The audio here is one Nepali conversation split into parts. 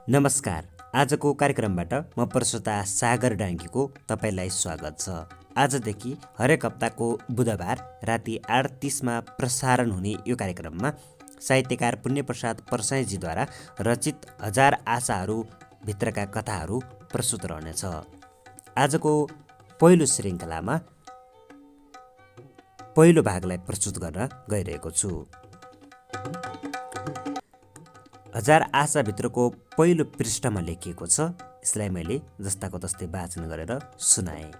नमस्कार। आजको कार्यक्रमबाट म प्रस्तुता सागर डाङ्गीको तपाईँलाई स्वागत छ। आजदेखि हरेक हप्ताको बुधबार राति 8:30मा प्रसारण हुने यो कार्यक्रममा साहित्यकार पुण्यप्रसाद परसाईजीद्वारा रचित हजार आशाहरू भित्रका कथाहरू प्रस्तुत रहनेछ। आजको पहिलो श्रृङ्खलामा पहिलो भागलाई प्रस्तुत गर्न गइरहेको छु। हजार आशाभित्रको पहिलो पृष्ठमा लेखिएको छ। यसलाई मैले जस्ताको तस्तै वाचन गरेर सुनाएँ।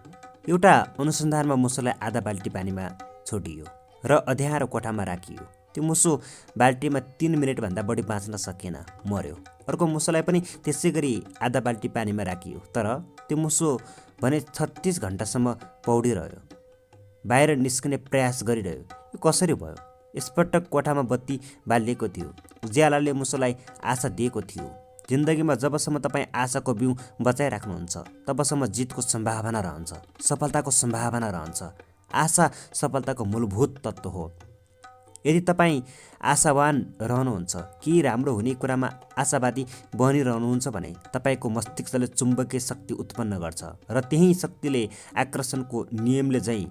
एउटा अनुसन्धानमा मुसोलाई आधा बाल्टी पानीमा छोडियो र अँध्यारो कोठामा राखियो। त्यो मुसो बाल्टीमा 3 मिनेटभन्दा बढी बाँच्न सकेन, मर्यो। अर्को मुसोलाई पनि त्यसै गरी आधा बाल्टी पानीमा राखियो, तर त्यो मुसो भने 36 घन्टासम्म पौडिरह्यो, बाहिर निस्कने प्रयास गरिरह्यो। यो कसरी भयो? यसपटक कोठामा बत्ती बालिएको थियो। उज्यालाले मुसोलाई आशा दिएको थियो। जिन्दगीमा जबसम्म तपाईँ आशाको बिउ बचाइराख्नुहुन्छ तबसम्म जितको सम्भावना रहन्छ, सफलताको सम्भावना रहन्छ। आशा सफलताको मूलभूत तत्त्व हो। यदि तपाईँ आशावान रहनुहुन्छ, केही राम्रो हुने कुरामा आशावादी बनिरहनुहुन्छ भने तपाईँको मस्तिष्कले चुम्बकीय शक्ति उत्पन्न गर्छ र त्यही शक्तिले आकर्षणको नियमले झैँ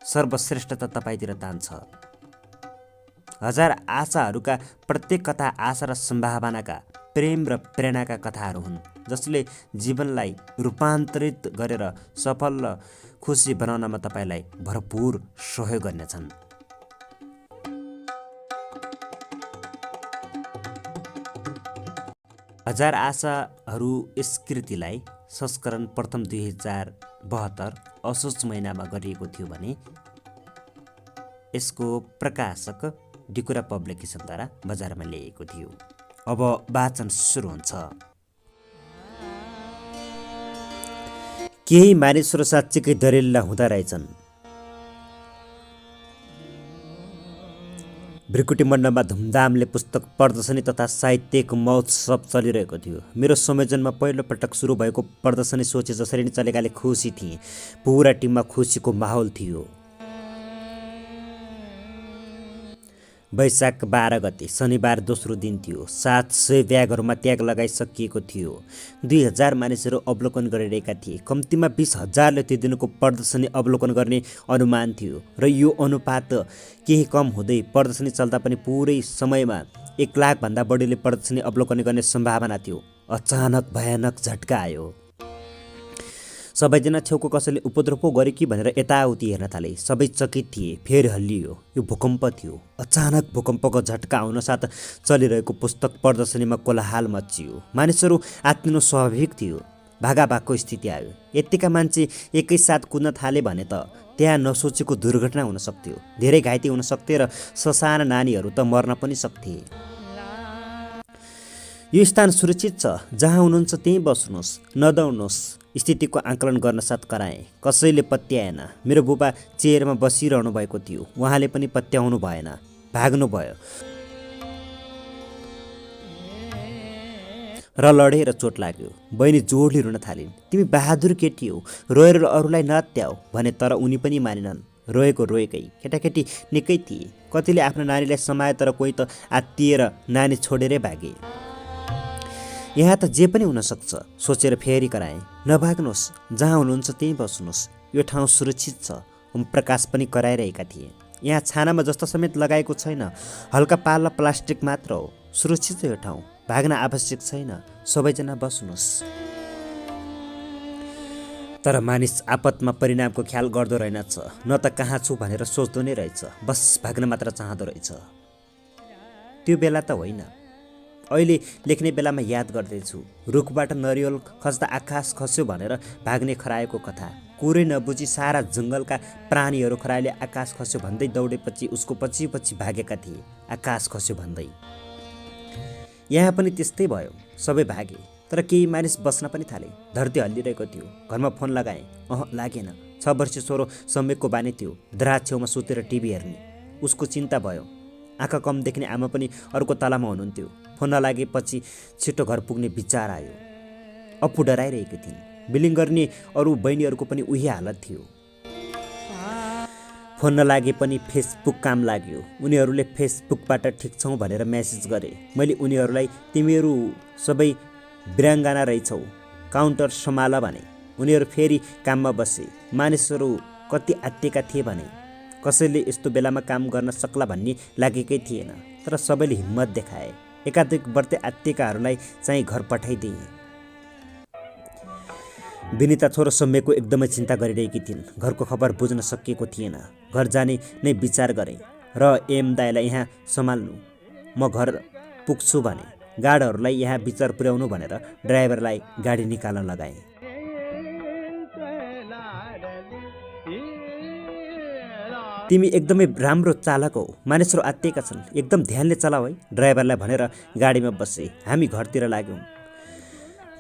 सर्वश्रेष्ठता तपाईँतिर तान्छ। हजार आशाहरूका प्रत्येक कथा आशा र सम्भावनाका, प्रेम र प्रेरणाका कथाहरू हुन्, जसले जीवनलाई रूपान्तरित गरेर सफल र खुसी बनाउनमा तपाईँलाई भरपूर सहयोग गर्नेछन्। हजार आशाहरू यस कृतिलाई संस्करण प्रथम 2072 असोज महिनामा गरिएको थियो भने यसको प्रकाशक डिकुरा पब्लिकेसनद्वारा बजारमा ल्याइएको थियो। अब वाचन सुरु हुन्छ। केही मानिसहरू साँच्चीकै दरिद्र हुँदा रहेछन्। भ्रिकुटी मण्डपमा धुमधामले पुस्तक प्रदर्शनी तथा साहित्यको महोत्सव चलिरहेको थियो। मेरो संयोजनमा पहिलोपटक सुरु भएको प्रदर्शनी सोचे जसरी नै चलेकाले खुसी थिएँ। पुरा टिममा खुसीको माहौल थियो। वैशाख 12 गते शनिबार दोस्रो दिन थियो। 700 ब्यागहरूमा ट्याग लगाइसकिएको थियो। 2000 मानिसहरू अवलोकन गरिरहेका थिए। कम्तीमा 20,000ले त्यो दिनको प्रदर्शनी अवलोकन गर्ने अनुमान थियो र यो अनुपात केही कम हुँदै प्रदर्शनी चल्दा पनि पुरै समयमा 1 लाखभन्दा बढीले प्रदर्शनी अवलोकन गर्ने सम्भावना थियो। अचानक भयानक झट्का आयो। सबैजना छेउको कसैले उपद्रव पो गरे कि भनेर यताउति हेर्न थाले। सबै चकित थिए। फेरि हल्लियो। यो भूकम्प थियो। अचानक भूकम्पको झट्का आउन साथ चलिरहेको पुस्तक प्रदर्शनीमा कोलाहल मचियो। मानिसहरू आत्तिनु स्वाभाविक थियो। भागाभागको स्थिति आयो। यतिका मान्छे एकैसाथ कुद्न थाले भने त त्यहाँ नसोचेको दुर्घटना हुन सक्थ्यो। धेरै घाइते हुन सक्थे र ससाना नानीहरू त मर्न पनि सक्थे। यो स्थान सुरक्षित छ। जहाँ हुनुहुन्छ त्यहीँ बस्नुहोस्, नदौड्नुहोस्। स्थितिको आकलन गर्न साथ कराएँ। कसैले पत्याएन। मेरो बुबा चेयरमा बसिरहनु भएको थियो। उहाँले पनि पत्याउनु भएन, भाग्नु भयो र लडेर चोट लाग्यो। बहिनी जोडले रुन थालिन्। तिमी बहादुर केटी हौ, रोएर अरूलाई नत्याऊ भने, तर उनी पनि मानिनन्। रोएको रोएकै। केटाकेटी निकै थिए। कतिले आफ्नो नानीलाई समाए तर कोही त आत्तिएर नानी छोडेरै भागे। यहाँ त जे पनि हुनसक्छ सोचेर फेरि कराएँ। नभाग्नुहोस्, जहाँ हुनुहुन्छ त्यहीँ बस्नुहोस्। यो ठाउँ सुरक्षित छ। ओमप्रकाश पनि कराइरहेका थिए। यहाँ छानामा जस्तो समेत लगाएको छैन। हल्का पाल्ला प्लास्टिक मात्र हो। सुरक्षित छ यो ठाउँ। भाग्न आवश्यक छैन। सबैजना बस्नुहोस्। तर मानिस आपतमा परिणामको ख्याल गर्दो रहेनछ। न त कहाँ छु भनेर सोच्दो नै रहेछ। बस भाग्न मात्र चाहँदो रहेछ। त्यो बेला त होइन। अहिले लेख्ने बेलामा याद गर्दैछु। रुखबाट नरिवल खस्दा आकाश खस्यो भनेर भाग्ने खरायोको कथा। कुरै नबुझी सारा जङ्गलका प्राणीहरू खरायोले आकाश खस्यो भन्दै दौडेपछि उसको पछि पछि भागेका थिए। आकाश खस्यो भन्दै। यहाँ पनि त्यस्तै भयो। सबै भागे। तर केही मानिस बस्न पनि थाले। धरती हल्लिरहेको थियो। घरमा फोन लगाएँ। लागेन। 6 वर्षीय छोरो सम्यकको बानी थियो। दराज छेउमा सुतेर टिभी हेर्ने। उसको चिन्ता भयो। आँखा कम देख्ने आमा पनि अर्को तलामा हुनुहुन्थ्यो। फोन नलागेपछि छिटो घर पुग्ने विचार आयो। अप्पु डराइरहेकी थिइन्। बिलिङ गर्ने अरू बहिनीहरूको पनि उही हालत थियो। फोन नलागे पनि फेसबुक काम लाग्यो। उनीहरूले फेसबुकबाट ठिक छौँ भनेर मेसेज गरे। मैले उनीहरूलाई तिमीहरू सबै वीराङ्गना रहेछौ, काउन्टर सम्हाल भने। उनीहरू फेरि काममा बसे। मानिसहरू कति आत्तिएका थिए भने कसैले यस्तो बेलामा काम गर्न सक्ला भन्ने लागेकै थिएन, तर सबैले हिम्मत देखाए। एकाधिक बढ्दै आत्तिएकाहरूलाई चाहिँ घर पठाइदिए। विनिता छोरो सौम्यको एकदमै चिन्ता गरिरहेकी थिइन्। घरको खबर बुझ्न सकिएको थिएन। घर जाने नै विचार गरेँ र एम दाईलाई यहाँ सम्हाल्नु, म घर पुग्छु भने। गार्डहरूलाई यहाँ विचार पुर्याउनु भनेर ड्राइभरलाई गाडी निकाल्न लगाएँ। तिमी एकदमै राम्रो चालक हौ, मानिसहरू आत्तिएका छन्, एकदम ध्यानले चलाऊ है, ड्राइभरलाई भनेर गाडीमा बसे। हामी घरतिर लाग्यौँ।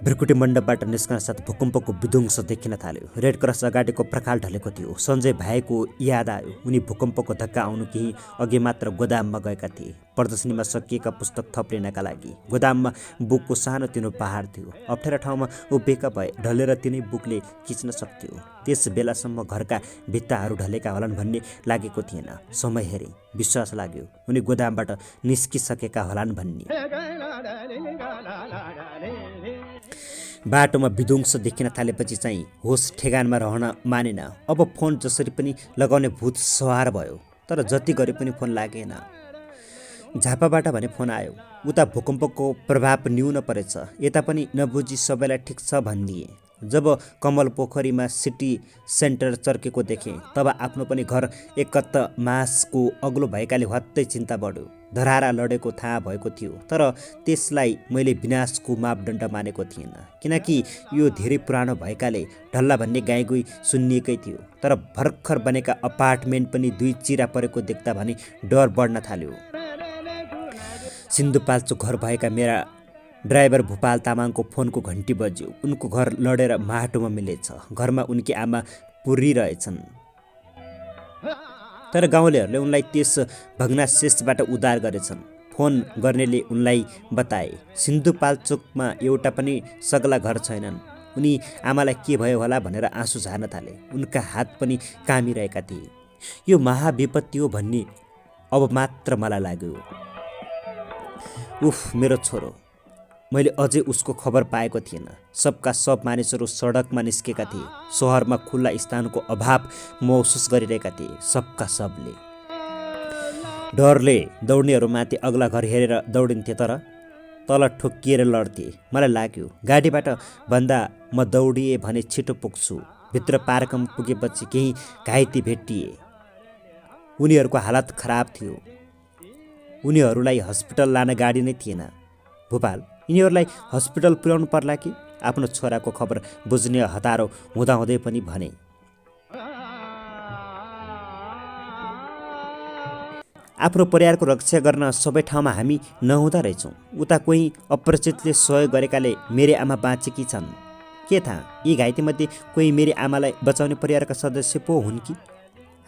भ्रिकुटी मण्डपबाट निस्कन साथ भूकम्पको विध्वंस देखिन थाल्यो। रेड क्रस अगाडिको प्रकाल ढलेको थियो। सञ्जय भाइको याद आयो। उनी भूकम्पको धक्का आउनु केही अघि मात्र गोदाममा गएका थिए, प्रदर्शनीमा सकिएका पुस्तक थप्लिनका लागि। गोदाममा बुकको सानोतिनो पहाड थियो। अप्ठ्यारो ठाउँमा उभिएका भए ढलेर तिनै बुकले खिच्न सक्थ्यो। त्यस बेलासम्म घरका भित्ताहरू ढलेका होलान् भन्ने लागेको थिएन। समय हेरे, विश्वास लाग्यो उनी गोदामबाट निस्किसकेका होलान् भन्ने। बाटोमा विध्वंस देखिन थालेपछि चाहिँ होस ठेगानमा रहन मानेन। अब फोन जसरी पनि लगाउने भूत सवार भयो, तर जति गरे पनि फोन लागेन। झापाबाट भने फोन आयो। उता भूकम्पको प्रभाव न्यून परेछ, यता पनि नबुझी सबैलाई ठिक छ भनिदिए। जब कमल पोखरीमा सिटी सेन्टर चर्केको देखेँ तब आफ्नो पनि घर एकत मासको अग्लो भएकाले हत्तै चिन्ता बढ्यो। धरारा लडेको थाहा भएको थियो, तर त्यसलाई मैले विनाशको मापदण्ड मानेको थिएन, किनकि यो धेरै पुरानो भएकाले ढल्ला भन्ने गाईगुई सुन्निएकै थियो। तर भर्खर बनेका अपार्टमेन्ट पनि दुई चिरा परेको देख्दा भने डर बढ्न थाल्यो। सिन्धुपाल्चोक घर भएका मेरा ड्राइभर भूपाल तामाङको फोनको घन्टी बज्यो। उनको घर लडेर माटोमा मिलेछ। घरमा उनकी आमा पुरिरहेछन्, तर गाउँलेहरूले उनलाई त्यस भग्नाशेषबाट उद्धार गरेछन्। फोन गर्नेले उनलाई बताए सिन्धुपाल्चोकमा एउटा पनि सग्ला घर छैनन्। उनी आमालाई के भयो होला भनेर आँसु झार्न थाले। उनका हात पनि कामिरहेका थिए। यो महाविपत्ति हो भन्ने अब मात्र मलाई लाग्यो। उफ, मेरो छोरो। मैले अझै उसको खबर पाएको थिएन। सबका सब मानिसहरू सडकमा निस्केका थिए। सहरमा खुल्ला स्थानको अभाव महसुस गरिरहेका थिए सबका सबले। डरले दौड्नेहरूमाथि अग्ला घर हेरेर दौडिन्थे, तर तल ठोक्किएर लड्थे। मलाई लाग्यो गाडीबाट भन्दा म दौडिए भने छिटो पुग्छु। भित्र पार्कमा पुगेपछि केही घाइते भेटिए। उनीहरूको हालत खराब थियो। उनीहरूलाई हस्पिटल लान गाडी नै थिएन। भूपाल, यिनीहरूलाई हस्पिटल पुर्याउनु पर्ला कि? आफ्नो छोराको खबर बुझ्ने हतारो हुँदाहुँदै पनि भने। आफ्नो परिवारको रक्षा गर्न सबै ठाउँमा हामी नहुँदा रहेछौँ। उता कोही अपरिचितले सहयोग गरेकाले मेरी आमा बाँचेकी छन्। के थाहा यी घाइतेमध्ये कोही मेरी आमालाई बचाउने परिवारका सदस्य पो हुन् कि?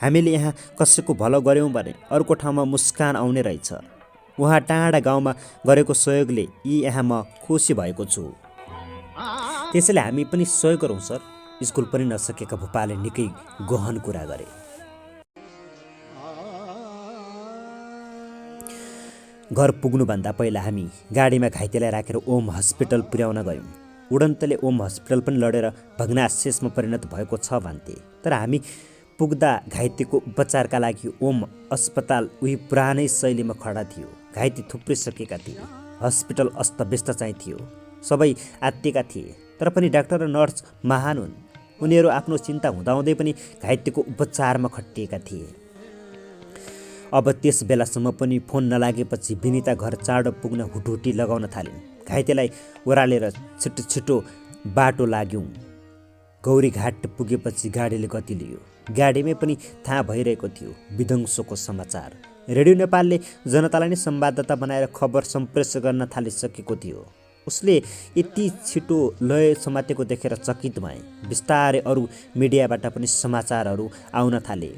हामीले यहाँ कसैको भलो गऱ्यौँ भने अर्को ठाउँमा मुस्कान आउने रहेछ। उहाँ टाढा गाउँमा गरेको सहयोगले यहाँ म खुसी भएको छु। त्यसैले हामी पनि सहयोग गरौँ सर। स्कुल पनि नसकेका भूपालले निकै गहन कुरा गरे। घर पुग्नुभन्दा पहिला हामी गाडीमा घाइतेलाई राखेर ओम हस्पिटल पुर्याउन गयौँ। उडन्तले ओम हस्पिटल पनि लडेर भग्नाशेषमा परिणत भएको छ भन्थे, तर हामी पुग्दा घाइतेको उपचारका लागि ओम अस्पताल उही पुरानै शैलीमा खडा थियो। घाइते थुप्रिसकेका थिए। हस्पिटल अस्तव्यस्त चाहिँ थियो। सबै आत्तिएका थिए, तर पनि डाक्टर र नर्स महान हुन्। उनीहरू आफ्नो चिन्ता हुँदाहुँदै पनि घाइतेको उपचारमा खटिएका थिए। अब त्यस बेलासम्म पनि फोन नलागेपछि विनिता घर चाँडो पुग्न हुटहुटी लगाउन थालिन्। घाइतेलाई ओह्रालेर छिटो छिटो बाटो लाग्यौँ। गौरीघाट पुगेपछि गाडीले गति लियो। गाडीमै पनि थाहा भइरहेको थियो विध्वंसको समाचार। रेडियो नेपालले जनतालाई नै संवाददाता बनाएर खबर सम्प्रेषण गर्न थालिसकेको थियो। उसले यति छिटो लय समातेको देखेर चकित भएँ। बिस्तारै अरू मिडियाबाट पनि समाचारहरू आउन थाले।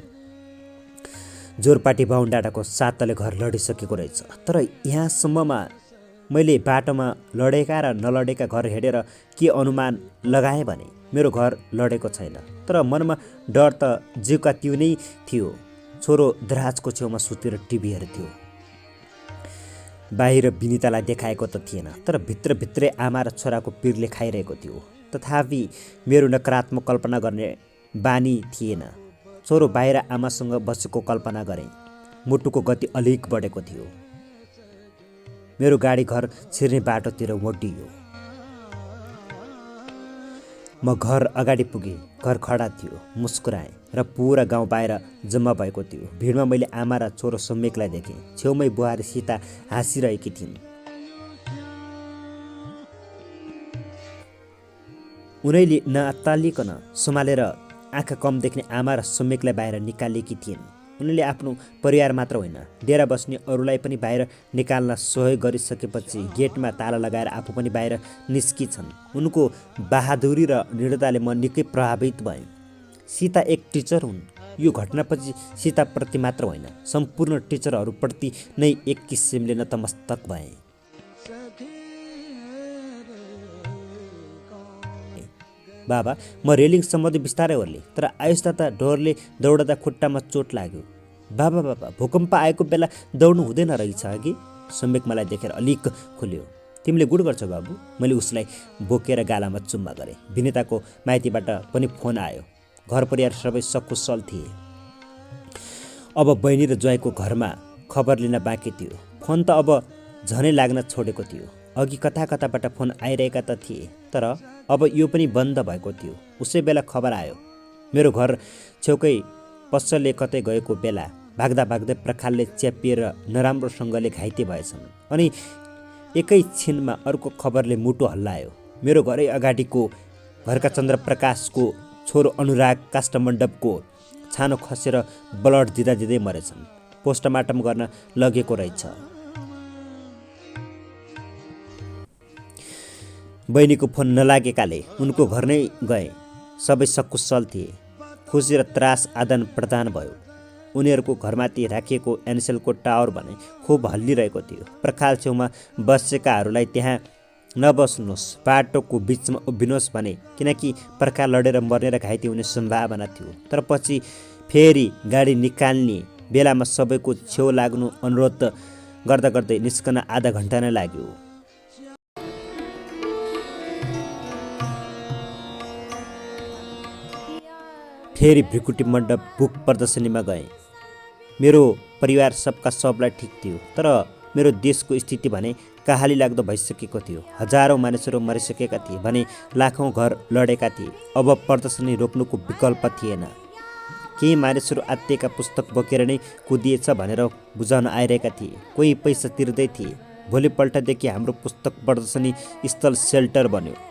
जोरपाटी बाहुनडाँडाको सातले घर लडिसकेको रहेछ, तर यहाँसम्ममा मैले बाटोमा लडेका र नलडेका घर हेरेर के अनुमान लगाएँ भने मेरो घर लडेको छैन, तर मनमा डर त जिउका त्यो नै थियो। छोरो दराजको छेउमा सुतेर टिभी हेर्थ्यो। बाहिर विनितालाई देखाएको त थिएन, तर भित्रभित्रै आमा र छोराको पिरले खाइरहेको थियो। तथापि मेरो नकारात्मक कल्पना गर्ने बानी थिएन। छोरो बाहिर आमासँग बसेको कल्पना गरेँ। मुटुको गति अलिक बढेको थियो। मेरो गाडी घर छिर्ने बाटोतिर मोडियो। म घर अगाडि पुगेँ। घर खडा थियो। मुस्कुराएँ र पुरा गाउँ बाहिर जम्मा भएको थियो। भिडमा मैले आमा र छोरो सम्यकलाई देखेँ। छेउमै बुहारी सीता हाँसिरहेकी थिइन्। उनैले नअत्तालिकन सम्हालेर आँखा कम देख्ने आमा र सम्यकलाई बाहिर निकालेकी थिइन्। उनले आफ्नो परिवार मात्र होइन, डेरा बस्ने अरूलाई पनि बाहिर निकाल्न सहयोग गरिसकेपछि गेटमा ताला लगाएर आफू पनि बाहिर निस्किन्छन्। उनको बहादुरी र दृढताले म निकै प्रभावित भएँ। सीता एक टिचर हुन्। यो घटनापछि सीताप्रति मात्र होइन, सम्पूर्ण टिचरहरूप्रति नै एक किसिमले नतमस्तक भएँ। बाबा, म रेलिङसम्म बिस्तारै ओर्लेँ, तर आयुष्ता त डरले दौडदा खुट्टामा चोट लाग्यो। बाबा बाबा, भूकम्प आएको बेला दौड्नु हुँदैन रहेछ कि? सम्यक मलाई देखेर अलिक खुल्यो। तिमीले गुड गर्छौ बाबु। मैले उसलाई बोकेर गालामा चुम्मा गरेँ। विनिताको माइतीबाट पनि फोन आयो। घर परिवार सबै सकुशल थिए। अब बहिनी र ज्वाइँको घरमा खबर लिन बाँकी थियो। फोन त अब झनै लाग्न छोडेको थियो। अघि कता कताबाट फोन आइरहेका त थिए, तर अब यो पनि बन्द भएको थियो। उसै बेला खबर आयो। मेरो घर छेउकै पसलले कतै गएको बेला भाग्दा भाग्दै प्रखालले च्यापिएर नराम्रोसँगले घाइते भएछन्। अनि एकै छिनमा अर्को खबरले मुटु हल्लायो। मेरो घरै अगाडिको घरका चन्द्रप्रकाशको छोरो अनुराग काष्ठमण्डपको छानो खसेर ब्लड दिँदा दिँदै मरेछन्। पोस्टमार्टम गर्न लगेको रहेछ। बहिनीको फोन नलागेकाले उनको घर नै गए। सबै सकुशल थिए। खुसी र त्रास आदान प्रदान भयो। उनीहरूको घरमाथि राखिएको एनसेलको टावर भने खुब हल्लिरहेको थियो। प्रखाल छेउमा बसेकाहरूलाई त्यहाँ नबस्नुहोस्, बाटोको बिचमा उभिनुहोस् भने, किनकि प्रखाल लडेर मर्ने र घाइते हुने सम्भावना थियो। तर पछि फेरि गाडी निकाल्ने बेलामा सबैको छेउ लाग्नु अनुरोध गर्दा गर्दै निस्कन आधा घन्टा नै लाग्यो। फेरि भृकुटी मण्डप बुक प्रदर्शनीमा गएँ। मेरो परिवार सबका सबलाई ठिक थियो, तर मेरो देशको स्थिति भने कहाली लाग्दो भइसकेको थियो। हजारौँ मानिसहरू मरिसकेका थिए भने लाखौँ घर लडेका थिए। अब प्रदर्शनी रोक्नुको विकल्प थिएन। केही मानिसहरू आत्तिएका पुस्तक बोकेर नै कुदिएछ भनेर बुझाउन आइरहेका थिए। कोही पैसा तिर्दै थिए। भोलिपल्टदेखि हाम्रो पुस्तक प्रदर्शनी स्थल सेल्टर बन्यो।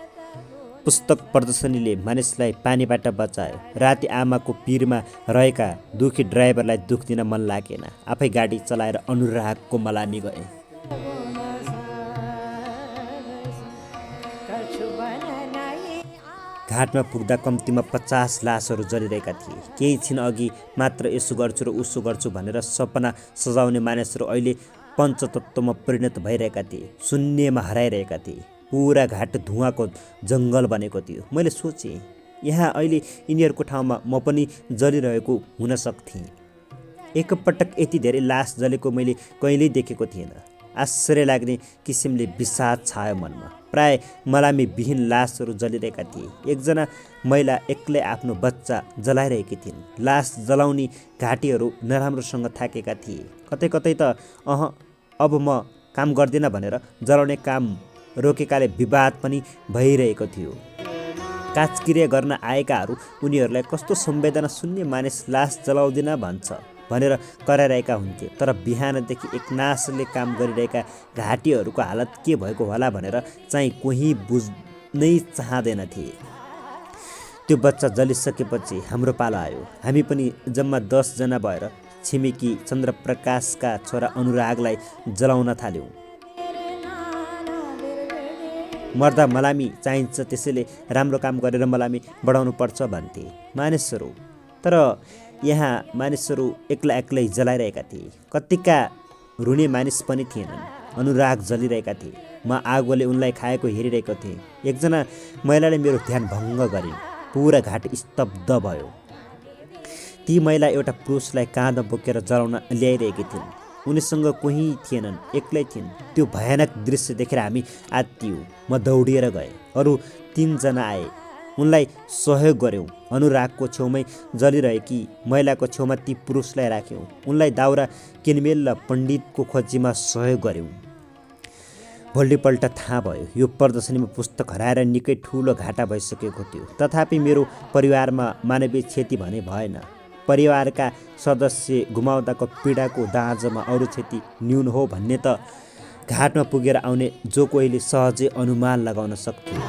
पुस्तक प्रदर्शनीले मानिसलाई पानीबाट बचायो। राति आमाको पिरमा रहेका दुखी ड्राइभरलाई दुख दिन मन लागेन। आफै गाडी चलाएर अनुरागको मलामी गए। घाटमा पुग्दा कम्तीमा 50 लासहरू जलिरहेका थिए। केही छिन अघि मात्र यसो गर्छु र उसो गर्छु भनेर सपना सजाउने मानिसहरू अहिले पञ्चतत्त्वमा परिणत भइरहेका थिए। शून्यमा हराइरहेका थिए। पुरा घाट धुवाँको जङ्गल बनेको थियो। मैले सोचेँ, यहाँ अहिले यिनीहरूको ठाउँमा म पनि जलिरहेको हुन सक्थेँ। एकपटक यति धेरै लास जलेको मैले कहिल्यै देखेको थिएन। आश्चर्य लाग्ने किसिमले विषाद छायो मनमा। प्राय मलामी विहीन लासहरू जलिरहेका थिए। एकजना महिला एक्लै आफ्नो बच्चा जलाइरहेकी थिइन्। लास जलाउने घाटीहरू नराम्रोसँग थाकेका थिए। कतै कतै त अब म काम गर्दिनँ भनेर जलाउने काम रोकेकाले विवाद पनि भइरहेको थियो। काजक्रिया गर्न आएकाहरू उनीहरूलाई कस्तो संवेदना शून्य मानिस लास जलाउँदिन भन्छ भनेर कराइरहेका हुन्थे। तर बिहानदेखि एकनासले काम गरिरहेका घाटीहरूको हालत के भएको होला भनेर चाहिँ कोही बुझ्नै चाहँदैनथे। त्यो बच्चा जलिसकेपछि हाम्रो पालो आयो। हामी पनि जम्मा 10 जना भएर छिमेकी चन्द्रप्रकाशका छोरा अनुरागलाई जलाउन थाल्यौँ। मर्दा मलामी चाहिन्छ, त्यसैले राम्रो काम गरेर मलामी बढाउनु पर्छ भन्थे मानिसहरू। तर यहाँ मानिसहरू एक्लै एक्लै जलाइरहेका थिए। कतिका रुने मानिस पनि थिएनन्। अनुराग जलिरहेका थिए। म आगोले उनलाई खाएको हेरिरहेको थिएँ। एकजना महिलाले मेरो ध्यान भङ्ग गरिन्। पुरा घाट स्तब्ध भयो। ती महिला एउटा पुरुषलाई काँधमा बोकेर जलाउन ल्याइरहेकी थिइन्। उनीसँग कोही थिएनन्, एक्लै थिइन्। त्यो भयानक दृश्य देखेर हामी आत्तियौँ। म दौडिएर गएँ। अरू 3 जना आए। उनलाई सहयोग गऱ्यौँ। अनुरागको छेउमै जलिरहेकी महिलाको छेउमा ती पुरुषलाई राख्यौँ। उनलाई दाउरा किनमेल र पण्डितको खोजीमा सहयोग गऱ्यौँ। भोलिपल्ट थाहा भयो यो प्रदर्शनीमा पुस्तक हराएर निकै ठुलो घाटा भइसकेको थियो। तथापि मेरो परिवारमा मानवीय क्षति भने भएन। परिवारका सदस्य गुमाउँदाको पीडाको दाँजोमा अरू क्षति न्यून हो भन्ने त घाटमा पुगेर आउने जो कोहीले सहजै अनुमान लगाउन सक्थ्यो।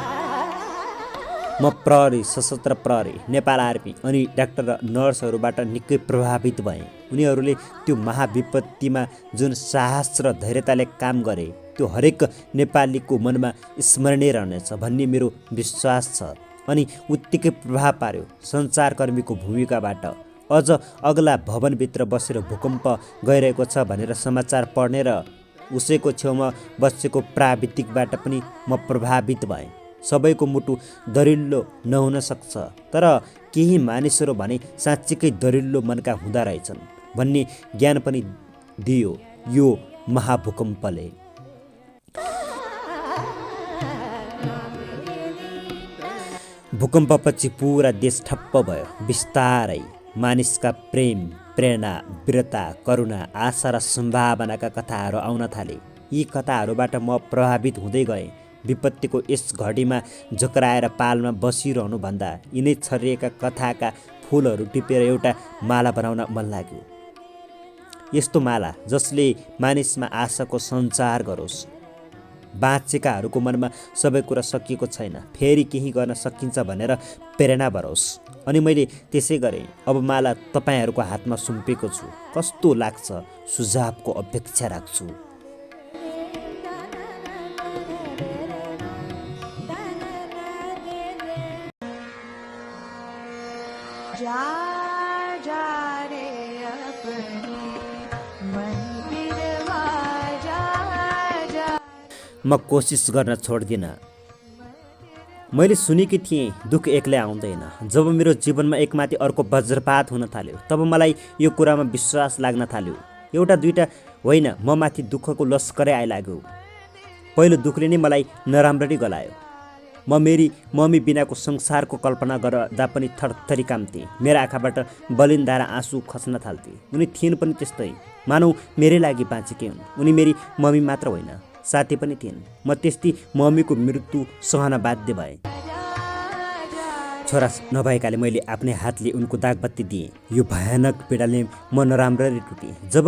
म प्रहरी, सशस्त्र प्रहरी, नेपाल आर्मी अनि डाक्टर र नर्सहरूबाट निकै प्रभावित भएँ। उनीहरूले त्यो महाविपत्तिमा जुन साहस र धैर्यताले काम गरे त्यो हरेक नेपालीको मनमा स्मरणीय रहनेछ भन्ने मेरो विश्वास छ। अनि उत्तिकै प्रभाव पार्यो सञ्चारकर्मीको भूमिकाबाट। अझ अग्ला भवनभित्र बसेर भूकम्प गइरहेको छ भनेर समाचार पढ्ने र उसैको छेउमा बसेको प्राविधिकबाट पनि म प्रभावित भएँ। सबैको मुटु दरिलो नहुन सक्छ, तर केही मानिसहरू भने साँच्चीकै दरिलो मनका हुँदा रहेछन् भन्ने ज्ञान पनि दियो यो महाभूकम्पले। भूकम्पपछि पुरा देश ठप्प भयो। बिस्तारै मानिसका प्रेम, प्रेरणा, वीरता, करुणा, आशा र सम्भावनाका कथाहरू आउन थाले। यी कथाहरूबाट म प्रभावित हुँदै गएँ। विपत्तिको यस घडीमा झोक्राएर पालमा बसिरहनुभन्दा यिनै छरिएका कथाका फुलहरू टिपेर एउटा माला बनाउन मन लाग्यो। यस्तो माला जसले मानिसमा आशाको सञ्चार गरोस्। बाँचेकाहरूको मनमा सबै कुरा सकिएको छैन, फेरि केही गर्न सकिन्छ भनेर प्रेरणा बढोस्। अनि मैले त्यसै गरेँ। अब माला तपाईँहरूको हातमा सुम्पेको छु। कस्तो लाग्छ? सुझावको अपेक्षा राख्छु। म कोसिस गर्न छोड्दिनँ। मैले सुनेकी थिएँ दुःख एक्लै आउँदैन। जब मेरो जीवनमा एकमाथि अर्को वज्रपात हुन थाल्यो तब मलाई यो कुरामा विश्वास लाग्न थाल्यो। एउटा दुईटा होइन, म माथि दुःखको लस्करै आइलाग्यो। पहिलो दुःखले नै मलाई नराम्ररी गलायो। म मेरी मम्मी बिनाको संसारको कल्पना गर्दा पनि थरथरी काम्थेँ। मेरा आँखाबाट बलिन्धारा आँसु खस्न थाल्थे। उनी थिइन् पनि त्यस्तै, मानौ मेरै लागि बाँचेकी हुन्। उनी मेरी मम्मी मात्र होइन, साथी पनि थिइन्। म त्यस्तै मम्मीको मृत्यु सहन बाध्य भएँ। छोरा नभएकाले मैले आफ्नै हातले उनको दागबत्ती दिएँ। यो भयानक पीडाले म नराम्ररी टुटेँ। जब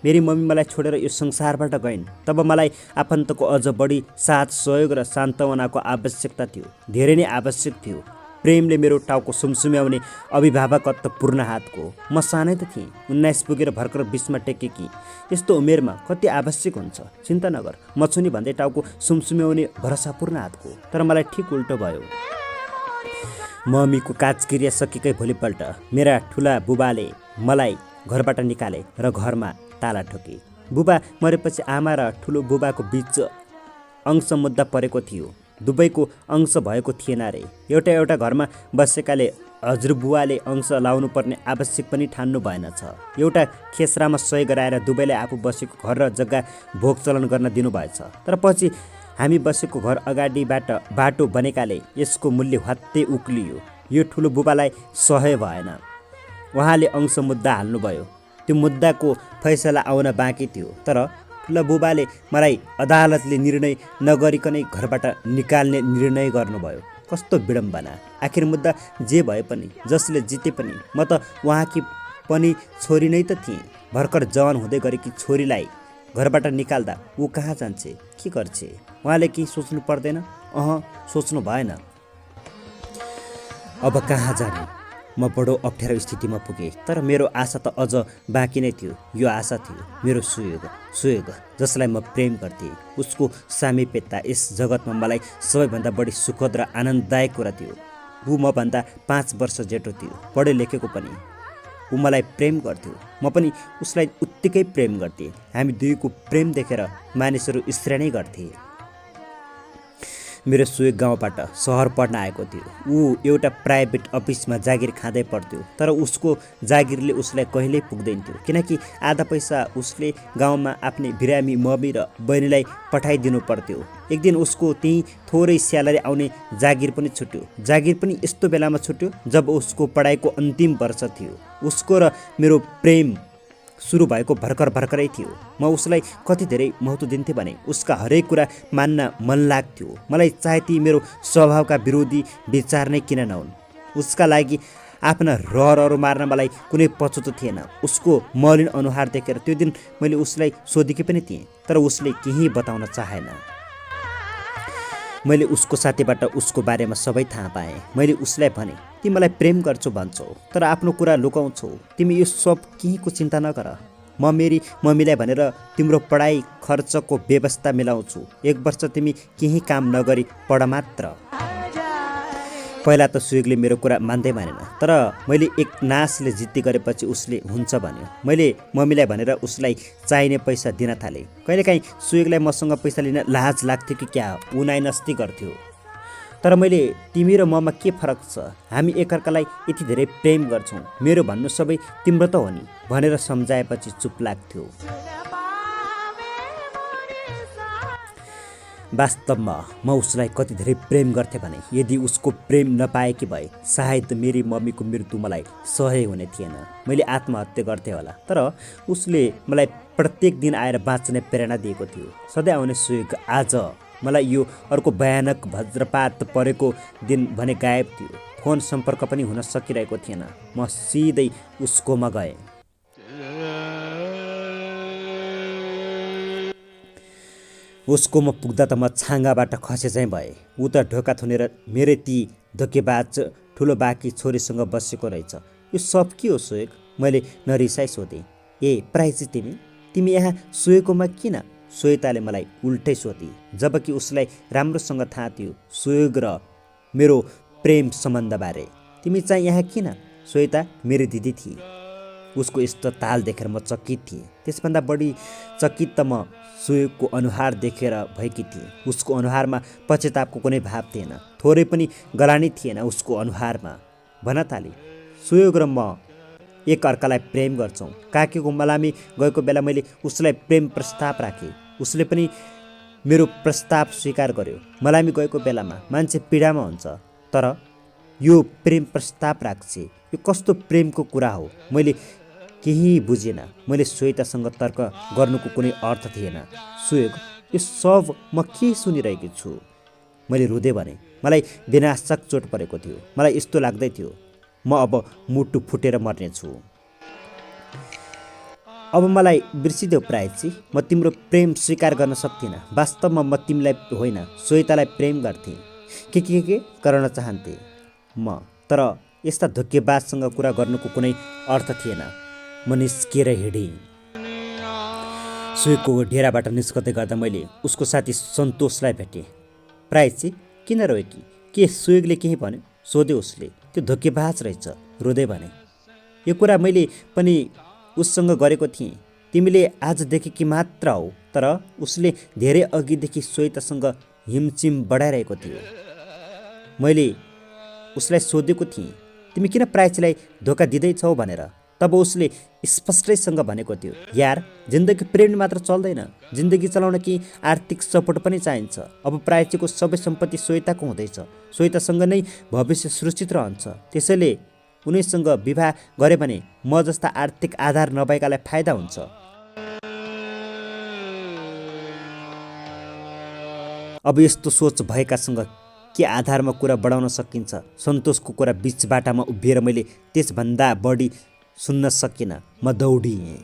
मेरी मम्मी मलाई छोडेर यो संसारबाट गइन् तब मलाई आफन्तको अझ बढी साथ, सहयोग र सान्त्वनाको आवश्यकता थियो। धेरै नै आवश्यक थियो। प्रेमले मेरो टाउको सुमसुम्याउने अभिभावकत्व पूर्ण हातको। म सानै त थिएँ, 19 पुगेर भर्खर 20मा टेकेकी। यस्तो उमेरमा कति आवश्यक हुन्छ? चिन्ता नगर, म छु नि भन्दै टाउको सुमसुम्याउने भरोसापूर्ण हातको। तर मलाई ठिक उल्टो भयो। मम्मीको काजक्रिया सकेकै भोलिपल्ट मेरा ठुला बुबाले मलाई घरबाट निकाले र घरमा ताला ठोके। बुबा मरेपछि आमा र ठुलो बुबाको बीच अंश मुद्दा परेको थियो। दुवैको अंश भएको थिएन रे। एउटा घरमा बसेकाले हजुरबुवाले अंश लाउनु पर्ने आवश्यक पनि ठान्नु भएन छ। एउटा खेसरामा सही गराएर दुवैले आफू बसेको घर र जग्गा भोगचलन गर्न दिनुभएछ। तर पछि हामी बसेको घर अगाडिबाट बाटो बनेकाले यसको मूल्य हत्तै उक्लियो। यो ठुलो बुबालाई सहय भएन। उहाँले अंश मुद्दा हाल्नुभयो। त्यो मुद्दाको फैसला आउन बाँकी थियो। तर ठुला बुबाले मलाई अदालतले निर्णय नगरिकनै घरबाट निकाल्ने निर्णय गर्नुभयो। कस्तो विडम्बना! आखिर मुद्दा जे भए पनि, जसले जिते पनि, म त उहाँकी पनि छोरी नै त थिएँ। भर्खर जवान हुँदै गरेकी छोरीलाई घरबाट निकाल्दा ऊ कहाँ जान्छे, के गर्छे? उहाँले केही सोच्नु पर्दैन? सोच्नु भएन। अब कहाँ जाने? म बडो अप्ठ्यारो स्थितिमा पुगेँ। तर मेरो आशा त अझ बाँकी नै थियो। यो आशा थियो मेरो सुयोग जसलाई म प्रेम गर्थेँ। उसको सामिप्यता यस जगतमा मलाई सबैभन्दा बढी सुखद र आनन्ददायक कुरा थियो। ऊ मभन्दा 5 वर्ष जेठो थियो, पढे लेखेको पनि। ऊ मलाई प्रेम गर्थ्यो, म पनि उसलाई उत्तिकै प्रेम गर्थेँ। हामी दुईको प्रेम देखेर मानिसहरू ईर्ष्या नै गर्थे। मेरो सुयोग गाउँबाट सहर पढ्न आएको थियो। ऊ एउटा प्राइभेट अफिसमा जागिर खाँदै पढ्थ्यो, तर उसको जागिरले उसलाई कहिल्यै पुग्दैन थियो, किनकि आधा पैसा उसले गाउँमा आफ्नै बिरामी मम्मी र बहिनीलाई पठाइदिनु पर्थ्यो। एक दिन उसको त्यही थोरै स्यालेरी आउने जागिर पनि छुट्यो। जागिर पनि यस्तो बेलामा छुट्यो जब उसको पढाइको अन्तिम वर्ष थियो। उसको र मेरो प्रेम सुरु भएको भर्खरै थियो। म उसलाई कति धेरै महत्त्व दिन्थेँ भने उसका हरेक कुरा मान्न मन लाग्थ्यो। मलाई चाहे ती मेरो स्वभावका विरोधी विचार नै किन नहुन्, उसका लागि आफ्ना रहरहरू मार्न मलाई कुनै पछुतो थिएन। उसको मलिन अनुहार देखेर त्यो दिन मैले उसलाई सोधेकी पनि थिएँ, तर उसले केही बताउन चाहेन। मैले उसको साथीबाट उसको बारेमा सबै थाहा पाएँ। मैले उसलाई भने, तिमी मलाई प्रेम गर्छौ भन्छौ, तर आफ्नो कुरा लुकाउँछौ। तिमी यो सब केहीको चिन्ता नगर। म मेरी मम्मीलाई भनेर तिम्रो पढाइ खर्चको व्यवस्था मिलाउँछु। 1 वर्ष तिमी केही काम नगरी पढ मात्र। पहिला त सुयोगले मेरो कुरा मान्दै मानेन, तर मैले एक नासले जिद्दी गरेपछि उसले हुन्छ भन्यो। मैले मम्मीलाई भनेर उसलाई चाहिने पैसा दिन थालेँ। कहिलेकाहीँ सुयोगलाई मसँग पैसा लिन लाज लाग्थ्यो कि क्या, ऊ नाइनस्ती गर्थ्यो। तर मैले तिमी र ममा के फरक छ, हामी एकअर्कालाई यति धेरै प्रेम गर्छौँ, मेरो भन्नु सबै तिम्रो त हो नि भनेर सम्झाएपछि चुप लाग्थ्यो। वास्तवमा म उसलाई कति धेरै प्रेम गर्थेँ भने यदि उसको प्रेम नपाएकी भए सायद मेरी मम्मीको मृत्यु मलाई सहै हुने थिएन। मैले आत्महत्या गर्थेँ होला, तर उसले मलाई प्रत्येक दिन आएर बाँच्ने प्रेरणा दिएको थियो। सधैँ आउने सुयोग आज मलाई यो अर्को भयानक वज्रपात परेको दिन भने गायब थियो। फोन सम्पर्क पनि हुन सकिरहेको थिएन। म सिधै उसकोमा गएँ। उसकोमा पुग्दा त म छाँगाबाट खसे चाहिँ भएँ। ऊ त ढोका थुनेर मेरै ती धोकेबाज ठुलो बाकी छोरीसँग बसेको रहेछ। यो सब के हो सुयोग? मैले नरिसाई सोधेँ। ए प्राइजी, तिमी यहाँ सुयोगकोमा किन? श्वेताले मलाई उल्टै सोधी, जबकि उसलाई राम्रोसँग थाहा थियो सुयोग र मेरो प्रेम सम्बन्धबारे। तिमी चाहिँ यहाँ किन? श्वेता मेरो दिदी थिए। उसको यस्तो ताल देखेर म चकित थिएँ। त्यसभन्दा बढी चकित त म सुयोगको अनुहार देखेर भएकी थिएँ। उसको अनुहारमा पश्चातापको कुनै भाव थिएन, थोरै पनि गलानी थिएन उसको अनुहारमा। भन्न थाले, सुयोग र म एक अर्कालाई प्रेम गर्छौँ। काकीको मलामी गएको बेला मैले उसलाई प्रेम प्रस्ताव राखेँ। उसले पनि मेरो प्रस्ताव स्वीकार गर्यो। मलामी गएको बेलामा मान्छे पीडामा हुन्छ, तर यो प्रेम प्रस्ताव राख्छ, यो कस्तो प्रेमको कुरा हो? मैले केही बुझिनँ। मैले श्वेतासँग तर्क गर्नुको कुनै अर्थ थिएन। सुयोग, यो सब म के सुनिरहेकी छु? मैले रुँदै भने। मलाई विनाशक चोट परेको थियो। मलाई यस्तो लाग्दै थियो म अब मुटु फुटेर मर्नेछु। अब मलाई बिर्सिदेऊ प्रायजी, म तिम्रो प्रेम स्वीकार गर्न सक्दिनँ। वास्तवमा म तिमीलाई होइन, श्वेतालाई प्रेम गर्थेँ। के गर्न चाहन्थे म, तर यस्ता धोकेबाजसँग कुरा गर्नुको कुनै अर्थ थिएन। म निस्किएर हिँडेँ। सुयोगको डेराबाट निस्कँदै गर्दा मैले उसको साथी सन्तोषलाई भेटेँ। प्रायजी, किन रोएकी? के सुयोगले केही भन्यो? सोध्यो उसले। त्यो धोकेबाज रहेछ, रोँदै भने। यो कुरा मैले पनि उससँग गरेको थिएँ। तिमीले आज देखेकी मात्र हौ, तर उसले धेरै अघिदेखि श्वेतासँग हिमचिम बढाइरहेको थियो। मैले उसलाई सोधेको थिएँ, तिमी किन प्रायजीलाई धोका दिँदैछौ भनेर। तब उसले स्पष्टैसँग भनेको थियो, यार, जिन्दगी प्रेम मात्र चल्दैन, जिन्दगी चलाउन केही आर्थिक सपोर्ट पनि चाहिन्छ। अब प्रायजीको सबै सम्पत्ति श्वेताको हुँदैछ। श्वेतासँग नै भविष्य सुरक्षित रहन्छ। त्यसैले उनीसँग विवाह गरे भने म जस्ता आर्थिक आधार नभएकालाई फाइदा हुन्छ। अब यस्तो सोच भएकासँग के आधारमा कुरा बढाउन सकिन्छ? सन्तोषको कुरा बिच बाटामा उभिएर मैले त्यसभन्दा बढी सुन्न सकिनँ। म दौडिएँ।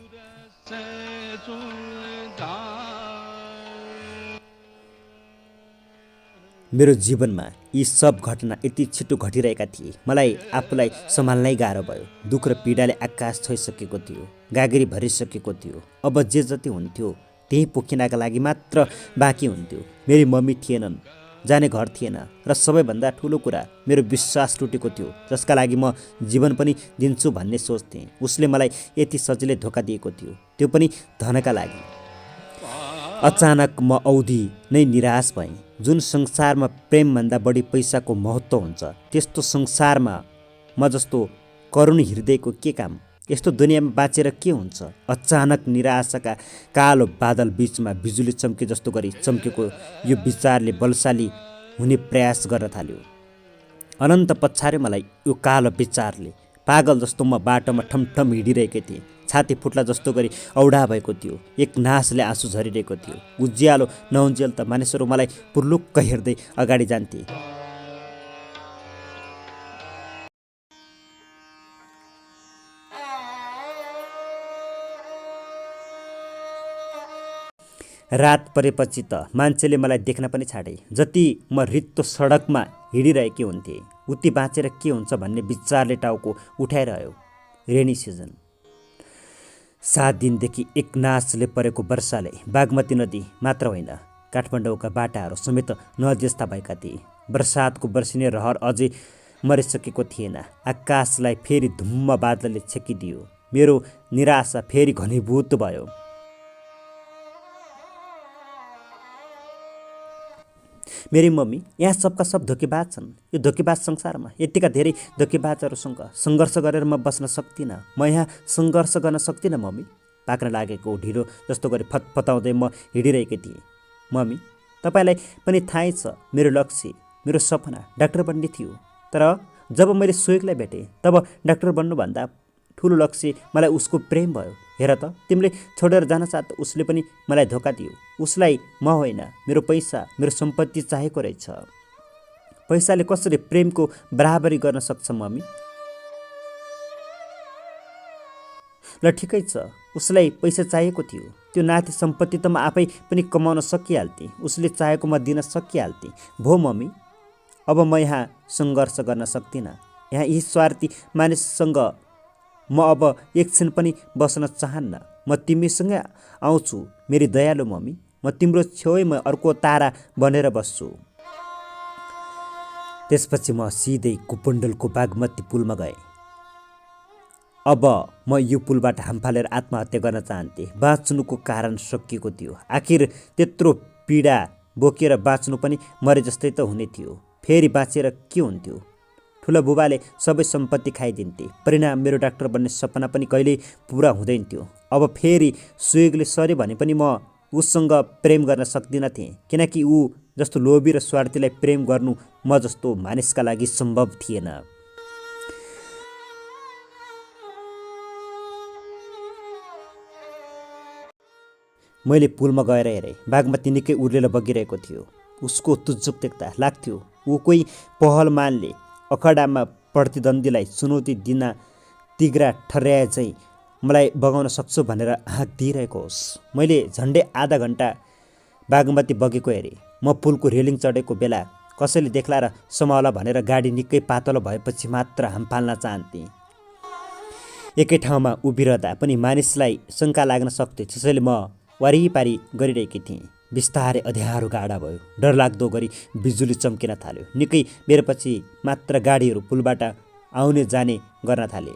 मेरो जीवनमा यी सब घटना यति छिटो घटिरहेका थिए, मलाई आफूलाई सम्हाल्नै गाह्रो भयो। दुःख र पीडाले आकाश छोइसकेको थियो, गागरी भरिसकेको थियो। अब जे जति हुन्थ्यो त्यही पोखिनका लागि मात्र बाँकी हुन्थ्यो। मेरी मम्मी थिएनन्, जाने घर थिएन, र सबैभन्दा ठुलो कुरा मेरो विश्वास टुटेको थियो, जसका लागि म जीवन पनि दिन्छु भन्ने सोच्थेँ। उसले मलाई यति सजिलै धोका दिएको थियो, त्यो पनि धनका लागि। अचानक म औधी नै निराश भएँ। जुन संसारमा प्रेमभन्दा बढी पैसाको महत्त्व हुन्छ त्यस्तो संसारमा म जस्तो करुण हृदयको के काम? यस्तो दुनियाँमा बाँचेर के हुन्छ? अचानक निराशाका कालो बादल बीचमा बिजुली चम्के जस्तो गरी चम्केको यो विचारले बलशाली हुने प्रयास गर्न थाल्यो। अनन्त पछाडि मलाई यो कालो विचारले। पागल जस्तो म बाटोमा ठमठम हिँडिरहेकै थिएँ। छाती फुट्ला जस्तो गरी औडा भएको थियो। एक नासले आँसु झरिरहेको थियो। उज्यालो नहुन्जेल त मानिसहरू मलाई पुर्लुक्क हेर्दै अगाडि जान्थे। रात परेपछि त मान्छेले मलाई देख्न पनि छाडे। जति म रित्तो सडकमा हिँडिरहेकी हुन्थे उति बाँचेर के हुन्छ भन्ने विचारले टाउको उठाइरह्यो। रेनी सिजन 7 दिनदेखि एकनासले परेको वर्षाले बागमती नदी मात्र होइन काठमाडौँका बाटाहरू समेत नजस्ता भएका थिए। बर्सातको बर्सिने रहर अझै मरिसकेको थिएन। आकाशलाई फेरि धुम्म बादलले छेकिदियो। मेरो निराशा फेरि घनीभूत भयो। मेरी मम्मी यहाँ सबका सब धोकेबाज छन्। यो धोकेबाज संसारमा यतिका धेरै धोकेबाजहरूसँग सङ्घर्ष गरेर म बस्न सक्दिनँ। म यहाँ सङ्घर्ष गर्न सक्दिनँ मम्मी। पाक्न लागेको ढिलो जस्तो गरी फतफताउँदै म हिँडिरहेकी थिएँ। मम्मी तपाईँलाई पनि थाहै छ मेरो लक्ष्य, मेरो सपना डाक्टर बन्ने थियो। तर जब मैले सुयोगलाई भेटेँ तब डाक्टर बन्नुभन्दा ठुलो लक्ष्य मलाई उसको प्रेम भयो। हेर त तिमीले छोडेर जान साथ उसले पनि मलाई धोका दियो। उसलाई म होइन मेरो पैसा मेरो सम्पत्ति चाहिएको रहेछ। पैसाले कसरी प्रेमको बराबरी गर्न सक्छ मम्मी? ल ठिकै छ उसलाई पैसा चाहिएको थियो। त्यो नाथे सम्पत्ति त म आफै पनि कमाउन सकिहाल्थेँ। उसले चाहेको म दिन सकिहाल्थेँ। भो मम्मी अब म यहाँ सङ्घर्ष गर्न सक्दिनँ। यहाँ यी स्वार्थी मानिससँग म अब एकछिन पनि बस्न चाहन्न। म तिमीसँगै आउँछु मेरी दयालु मम्मी। म तिम्रो छेउमा अर्को तारा बनेर बस्छु। त्यसपछि म सिधै कुपण्डलको बागमती पुलमा गएँ। अब म यो पुलबाट हामफालेर आत्महत्या गर्न चाहन्थेँ। बाँच्नुको कारण सकिएको थियो। आखिर त्यत्रो पीडा बोकेर बाँच्नु पनि मरे जस्तै त हुने थियो। फेरि बाँचेर के हुन्थ्यो? ठुलो बुबाले सबै सम्पत्ति खाइदिन्थे। परिणाम मेरो डाक्टर बन्ने सपना पनि कहिल्यै पुरा हुँदैन थियो। अब फेरि सुयोगले सरे भने पनि म उसँग प्रेम गर्न सक्दिनँ थिएँ। किनकि ऊ जस्तो लोभी र स्वार्थीलाई प्रेम गर्नु म जस्तो मानिसका लागि सम्भव थिएन। मैले पुलमा गएर हेरेँ। बागमती निकै उर्लेर बगिरहेको थियो। उसको तुज्जुक देख्दा लाग्थ्यो ऊ कोही पहल मानले अखडामा प्रतिद्वन्दीलाई चुनौती दिन तिग्रा ठर्याए चाहिँ मलाई बगाउन सक्छु भनेर हाँक दिइरहेको होस्। मैले झन्डै आधा घन्टा बागमती बगेको हेरेँ। म पुलको रेलिङ चढेको बेला कसैले देख्ला र समाउला भनेर गाडी निकै पातलो भएपछि मात्र हामफाल्न चाहन्थेँ। एकै ठाउँमा उभिरहँदा पनि मानिसलाई शङ्का लाग्न सक्थ्यो। त्यसैले म वारिपारी गरिरहेकी थिएँ। बिस्तारै अँध्यारो गाडा भयो। डरलाग्दो गरी बिजुली चम्किन थाल्यो। निकै बेरपछि मात्र गाडीहरू पुलबाट आउने जाने गर्न थाले।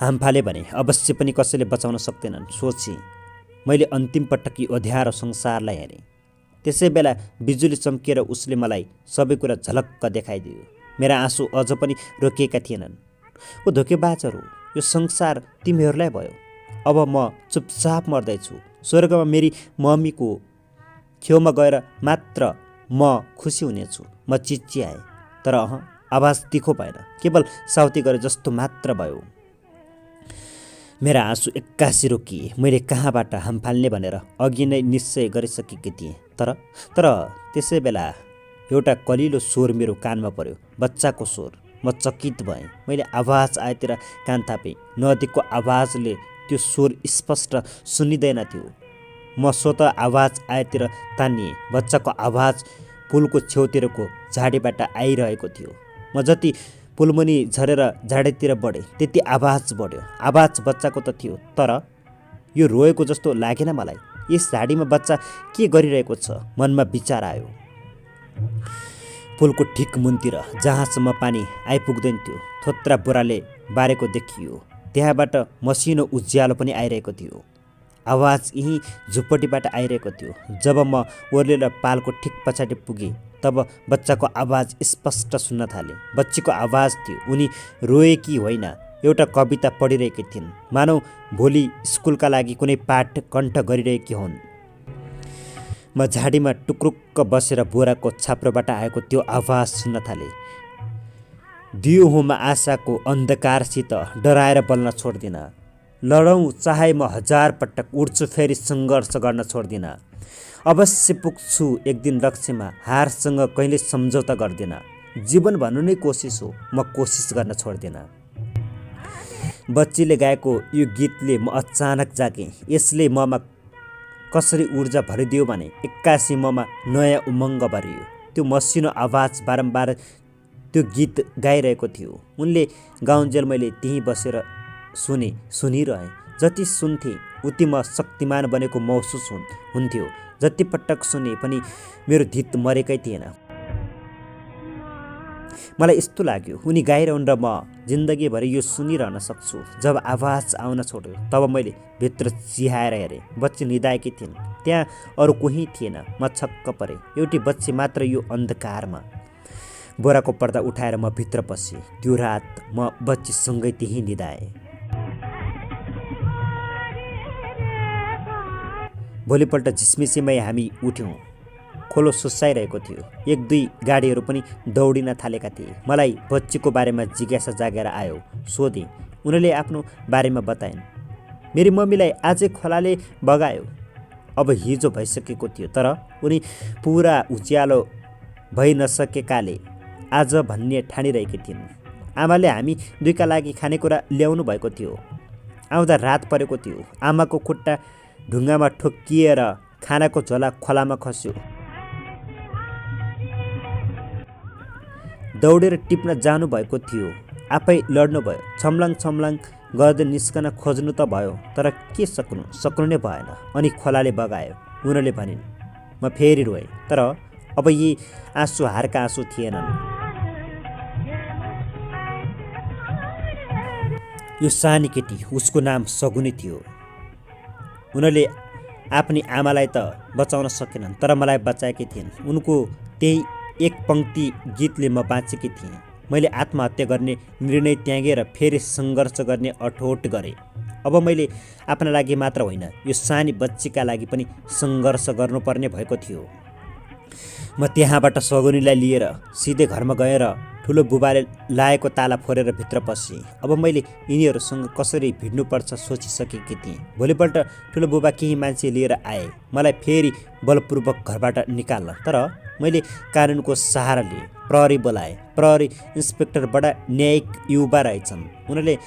हामफाले भने अवश्य पनि कसैले बचाउन सक्दैनन् सोची मैले अन्तिम पटक यो अँध्यारो संसारलाई हेरेँ। त्यसै बेला बिजुली चम्किएर उसले मलाई सबै कुरा झलक्क देखाइदियो। मेरा आँसु अझ पनि रोकिएका थिएनन्। ओ धोकेबाजहरू यो संसार तिमीहरूलाई भयो। अब म चुपचाप मर्दैछु। स्वर्गमा मेरी मम्मीको छेउमा गएर मात्र म खुसी हुनेछु। म चिच्याएँ तर आवाज तिखो भएन। केवल साउती गरे जस्तो मात्र भयो। मेरा आँसु एक्कासी रोकिए। मैले कहाँबाट हामफाल्ने भनेर अघि नै निश्चय गरिसकेकी थिएँ। तर त्यसै बेला एउटा कलिलो स्वर मेरो कानमा पर्यो। बच्चाको स्वर। म चकित भएँ। मैले आवाज आएतिर कान थापेँ। नदीको आवाजले त्यो स्वर स्पष्ट सुनिँदैन थियो। म स्वतः आवाज आएतिर तानिएँ। बच्चाको आवाज पुलको छेउतिरको झाडीबाट आइरहेको थियो। म जति पुलमुनि झरेर झाडीतिर बढेँ त्यति आवाज बढ्यो। आवाज बच्चाको त थियो तर यो रोएको जस्तो लागेन मलाई। यस झाडीमा बच्चा के गरिरहेको छ मनमा विचार आयो। पुलको ठिक मुनतिर जहाँसम्म पानी आइपुग्दैन थियो थोत्रा बोराले बारेको देखियो। त्यहाँबाट मसिनो उज्यालो पनि आइरहेको थियो। आवाज यहीँ झुपडीबाट आइरहेको थियो। जब म ओर्लेर पालको ठिक पछाडि पुगेँ तब बच्चाको आवाज स्पष्ट सुन्न थालेँ। बच्चीको आवाज थियो। उनी रोएकी होइन, एउटा कविता पढिरहेकी थिइन्, मानौ भोलि स्कुलका लागि कुनै पाठ कण्ठ गरिरहेकी हुन्। म झाडीमा टुक्रुक्क बसेर बोराको छाप्रोबाट आएको त्यो आवाज सुन्न थालेँ। दियो हुँमा आशाको अन्धकारसित डराएर बल्न छोड्दिन। लडौँ चाहे म 1000 पटक, उड्छु फेरि सङ्घर्ष गर्न छोड्दिन। अवश्य पुग्छु एक दिन लक्ष्यमा, हारसँग कहिले सम्झौता गर्दिन। जीवन भन्नु नै कोसिस हो, म कोसिस गर्न छोड्दिन। बच्चीले गाएको यो गीतले म अचानक जागेँ। यसले ममा कसरी ऊर्जा भरिदियो भने एक्कासी ममा नयाँ उमङ्ग भरियो। त्यो मसिनो आवाज बारम्बार त्यो गीत गाइरहेको थियो। उनले गाउन्जेल मैले त्यहीँ बसेर सुनिरहेँ। जति सुन्थेँ उति म शक्तिमान बनेको महसुस हुन्थ्यो। जति पटक सुने पनि मेरो धित मरेकै थिएन। मलाई यस्तो लाग्यो उनी गाइरहन् र म जिन्दगीभरि यो सुनिरहन सक्छु। जब आवाज आउन छोड्यो तब मैले भित्र चिहाएर हेरेँ। बच्ची निदाएकी थिइन्। त्यहाँ अरू कोही थिएन। म छक्क परेँ। एउटी बच्ची मात्र यो अन्धकारमा। बोराको पर्दा उठाएर म भित्र पसेँ। त्यो रात म बच्चीसँगै त्यहीँ निदाएँ। भोलिपल्ट झिसमिसीमै हामी उठ्यौँ। खोलो सुसाइरहेको थियो। 1-2 गाडीहरू पनि दौडिन थालेका थिए। मलाई बच्चीको बारेमा जिज्ञासा जागेर आयो। सोधेँ। उनले आफ्नो बारेमा बताइन्। मेरी मम्मीलाई आजै खोलाले बगायो। अब हिजो भइसकेको थियो, तर उनी पुरा उज्यालो भइ नसकेकाले आज भन्ने ठानिरहेकी थिइन्। आमाले हामी दुईका लागि खानेकुरा ल्याउनु भएको थियो। आउँदा रात परेको थियो। आमाको खुट्टा ढुङ्गामा ठोक्किएर खानाको झोला खोलामा खस्यो। दौडेर टिप्न जानु भएको थियो। आफै लड्नुभयो। छम्लाङ छम्लाङ गर्दै निस्कन खोज्नु त भयो, तर के सक्नु नै भएन। अनि खोलाले बगायो, उनले भनिन्। म फेरि रोएँ, तर अब यी आँसु हारका आँसु थिएनन्। यो सानी केटी, उसको नाम सगुनी थियो। उनले आफ्नी आमालाई त बचाउन सकेनन्, तर मलाई बचाएकी थिइन्। उनको त्यही एक पङ्क्ति गीतले म बाँचेकी थिएँ। मैले आत्महत्या गर्ने निर्णय त्यागेर फेरि सङ्घर्ष गर्ने अठोट गरेँ। अब मैले आफ्ना लागि मात्र होइन, यो सानी बच्चीका लागि पनि सङ्घर्ष गर्नुपर्ने भएको थियो। म त्यहाँबाट सगुनीलाई लिएर सिधै घरमा गएर ठुलो बुबाले लाएको ताला फोरेर भित्र पसेँ। अब मैले यिनीहरूसँग कसरी भिड्नुपर्छ सोचिसकेकी थिएँ। भोलिपल्ट ठुलो बुबा केही मान्छे लिएर आए, मलाई फेरि बलपूर्वक घरबाट निकाल्न। तर मैले कानुनको सहारा लिएँ। प्रहरी बोलाएँ। प्रहरी इन्सपेक्टर बडा न्यायिक युवा रहेछन्। उनले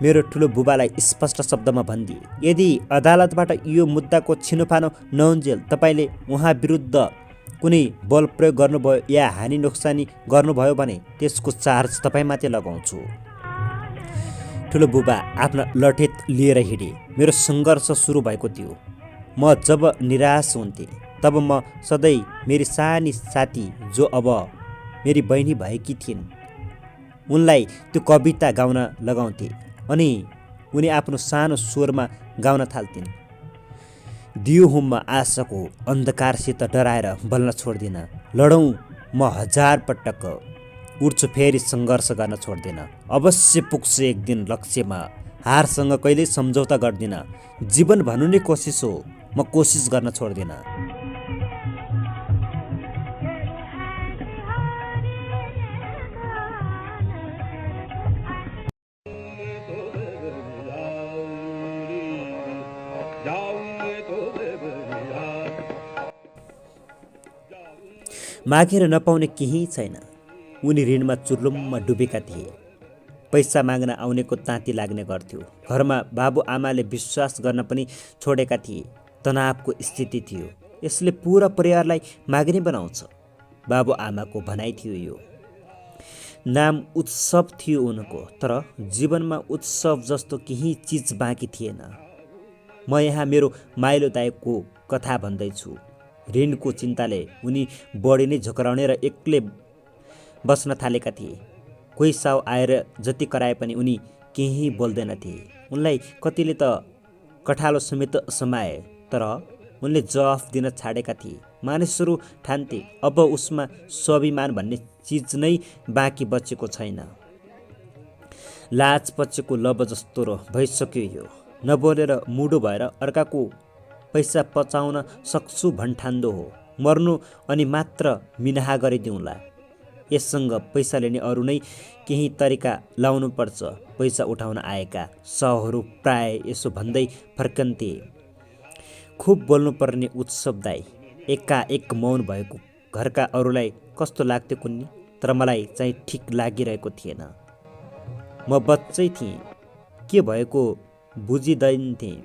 मेरो ठुलो बुबालाई स्पष्ट शब्दमा भनिदिए, यदि अदालतबाट यो मुद्दाको छिनोफानो नहुन्जेल तपाईँले उहाँ विरुद्ध कुनै बल प्रयोग गर्नुभयो या हानि नोक्सानी गर्नुभयो भने त्यसको चार्ज तपाईँमाथि लगाउँछु। ठुलो बुबा आफ्ना लठेत लिएर हिँडे। मेरो सङ्घर्ष सुरु भएको थियो। म जब निराश हुन्थेँ तब म सधैँ मेरी सानी साथी, जो अब मेरी बहिनी भएकी थिइन्, उनलाई त्यो कविता गाउन लगाउँथे। अनि उनी आफ्नो सानो स्वरमा गाउन थाल्थिन्। दियो हुँमा आशाको अन्धकारसित डराएर बल्न छोड्दिन। लडौँ म 1000 पटक, उड्छु फेरि सङ्घर्ष गर्न छोड्दिन। अवश्य पुग्छु एक दिन लक्ष्यमा, हारसँग कहिल्यै सम्झौता गर्दिन। जीवन भन्नु नै कोसिस हो, म कोसिस गर्न छोड्दिन। मागेर नपाउने केही छैन। उनी ऋणमा चुर्लुममा डुबेका थिए। पैसा माग्न आउनेको ताती लाग्ने गर्थ्यो। घरमा बाबुआमाले विश्वास गर्न पनि छोडेका थिए। तनावको स्थिति थियो। यसले पुरा परिवारलाई माग्ने बनाउँछ, बाबुआमाको भनाइ थियो। यो नाम उत्सव थियो उनको, तर जीवनमा उत्सव जस्तो केही चिज बाँकी थिएन। म यहाँ मेरो माइलो दाइको कथा भन्दैछु। ऋणको चिन्ताले उनी बढी नै झोक्राउने र एक्लै बस्न थालेका थिए। कोही साउ आएर जति कराए पनि उनी केही बोल्दैनथे। उनलाई कतिले त कठालो समेत समाए, तर उनले जवाफ दिन छाडेका थिए। मानिसहरू ठान्थे अब उसमा स्वाभिमान भन्ने चिज नै बाँकी बचेको छैन। लाज पचेको लब जस्तो भइसक्यो यो। नबोलेर मुडो भएर अर्काको पैसा पचाउन सक्छु भन्ठान्दो हो। मर्नु अनि मात्र मिनाहा गरिदिउँला। यससँग पैसा लिने अरू नै केही तरिका लाउनुपर्छ। पैसा उठाउन आएका सहहरू प्राय यसो भन्दै फर्कन्थे, खुब बोल्नुपर्ने उत्सव दाई। एकाएक मौन भएको घरका अरूलाई कस्तो लाग्थ्यो कुन्नी, तर मलाई चाहिँ ठिक लागिरहेको थिएन। म बच्चै थिएँ, के भएको बुझिँदैनथेँ,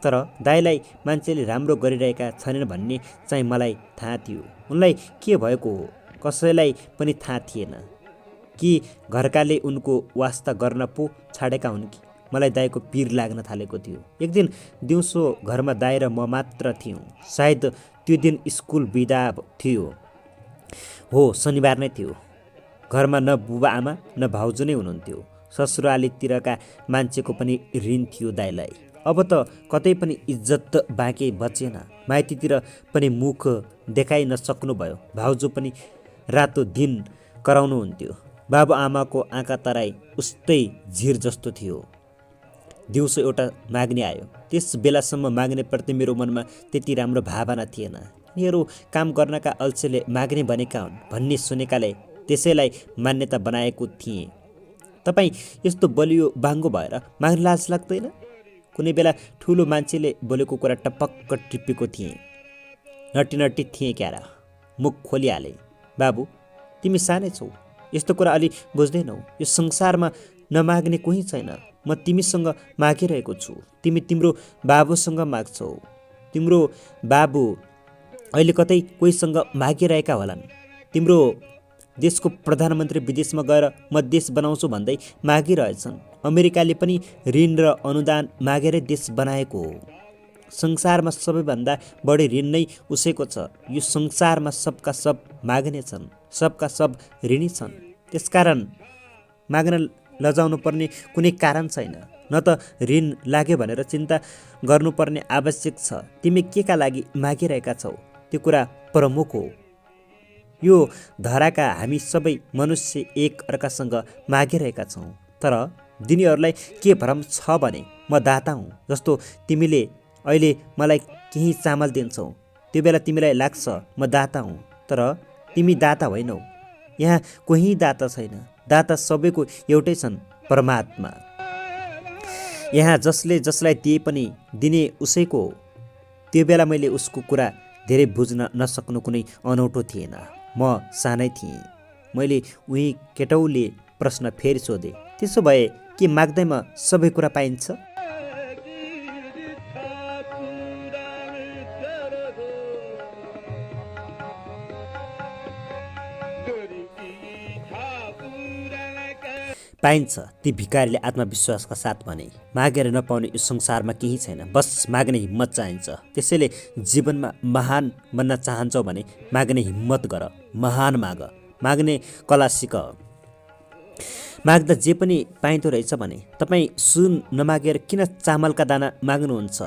तर दाइलाई मान्छेले राम्रो गरिरहेका छैनन् भन्ने चाहिँ मलाई थाहा थियो। उनलाई के भएको हो कसैलाई पनि थाहा थिएन कि घरकाले उनको वास्ता गर्न पो छाडेका हुन् कि। मलाई दाइको पिर लाग्न थालेको थियो। एक दिन दिउँसो घरमा दाइ र म मात्र थियौँ। सायद त्यो दिन स्कुल बिदा थियो, हो शनिबार नै थियो। घरमा न बुबा आमा न भाउजू नै हुनुहुन्थ्यो। ससुरालीतिरका मान्छेको पनि ऋण थियो दाइलाई। अब त कतै पनि इज्जत बाँकी बचेन। माइतीतिर पनि मुख देखाइ नसक्नुभयो। भाउजू पनि रातो दिन कराउनुहुन्थ्यो। बाबुआमाको आँखा तराई उस्तै झिर जस्तो थियो। दिउँसो एउटा माग्ने आयो। त्यस बेलासम्म माग्नेप्रति मेरो मनमा त्यति राम्रो भावना थिएन। यिनीहरू काम गर्नका अल्छीले माग्ने बनेका हुन् भन्ने सुनेकाले त्यसैलाई मान्यता बनाएको थिएँ। तपाईँ यस्तो बलियो बाङ्गो भएर माग्न लाज लाग्दैन? कुनै बेला ठुलो मान्छेले बोलेको कुरा टपक्क टिपेको थिएँ। नटी थिएँ क्यारा। मुख खोलिहाले, बाबु तिमी सानै छौ, यस्तो कुरा अलि बुझ्दैनौ। यो संसारमा नमाग्ने कोही छैन। म तिमीसँग मागिरहेको छु, तिमी तिम्रो बाबुसँग माग्छौ। तिम्रो बाबु अहिले कतै कोहीसँग मागिरहेका होलान्। तिम्रो देशको प्रधानमन्त्री विदेशमा गएर म देश बनाउँछु भन्दै मागिरहेछन्। अमेरिकाले पनि ऋण र अनुदान मागेरै देश बनाएको हो। संसारमा सबैभन्दा बढी ऋण नै उसैको छ। यो संसारमा सबका सब माग्ने छन्, सबका सब ऋणी छन्। त्यसकारण माग्न लजाउनु पर्ने कुनै कारण छैन। न त ऋण लाग्यो भनेर चिन्ता गर्नुपर्ने आवश्यक छ। तिमी केका लागि मागिरहेका छौ त्यो कुरा प्रमुख हो। यो धराका हामी सबै मनुष्य एक अर्कासँग मागिरहेका छौँ। तर दिनेहरूलाई के भ्रम छ भने म दाता हुँ। जस्तो तिमीले अहिले मलाई केही चामल दिन्छौ, त्यो बेला तिमीलाई लाग्छ म दाता हुँ, तर तिमी दाता होइनौ। यहाँ कोही दाता छैन। दाता सबैको एउटै छन्, परमात्मा। यहाँ जसले जसलाई दिए पनि दिने उसैको हो। त्यो बेला मैले उसको कुरा धेरै बुझ्न नसक्नु कुनै अनौठो थिएन। म सानै थिएँ। मैले उही केटौले प्रश्न फेरि सोधेँ, त्यसो भए के माग्दैमा सबै कुरा पाइन्छ? पाइन्छ, ती भिखारीले आत्मविश्वासका साथ भने। मागेर नपाउने यो संसारमा केही छैन, बस माग्ने हिम्मत चाहिन्छ। त्यसैले जीवनमा महान बन्न चाहन्छौ भने माग्ने हिम्मत गर, महान माग, माग्ने कला सिक। माग्दा जे पनि पाइँदो रहेछ भने तपाईँ सुन नमागेर किन चामलका दाना माग्नुहुन्छ?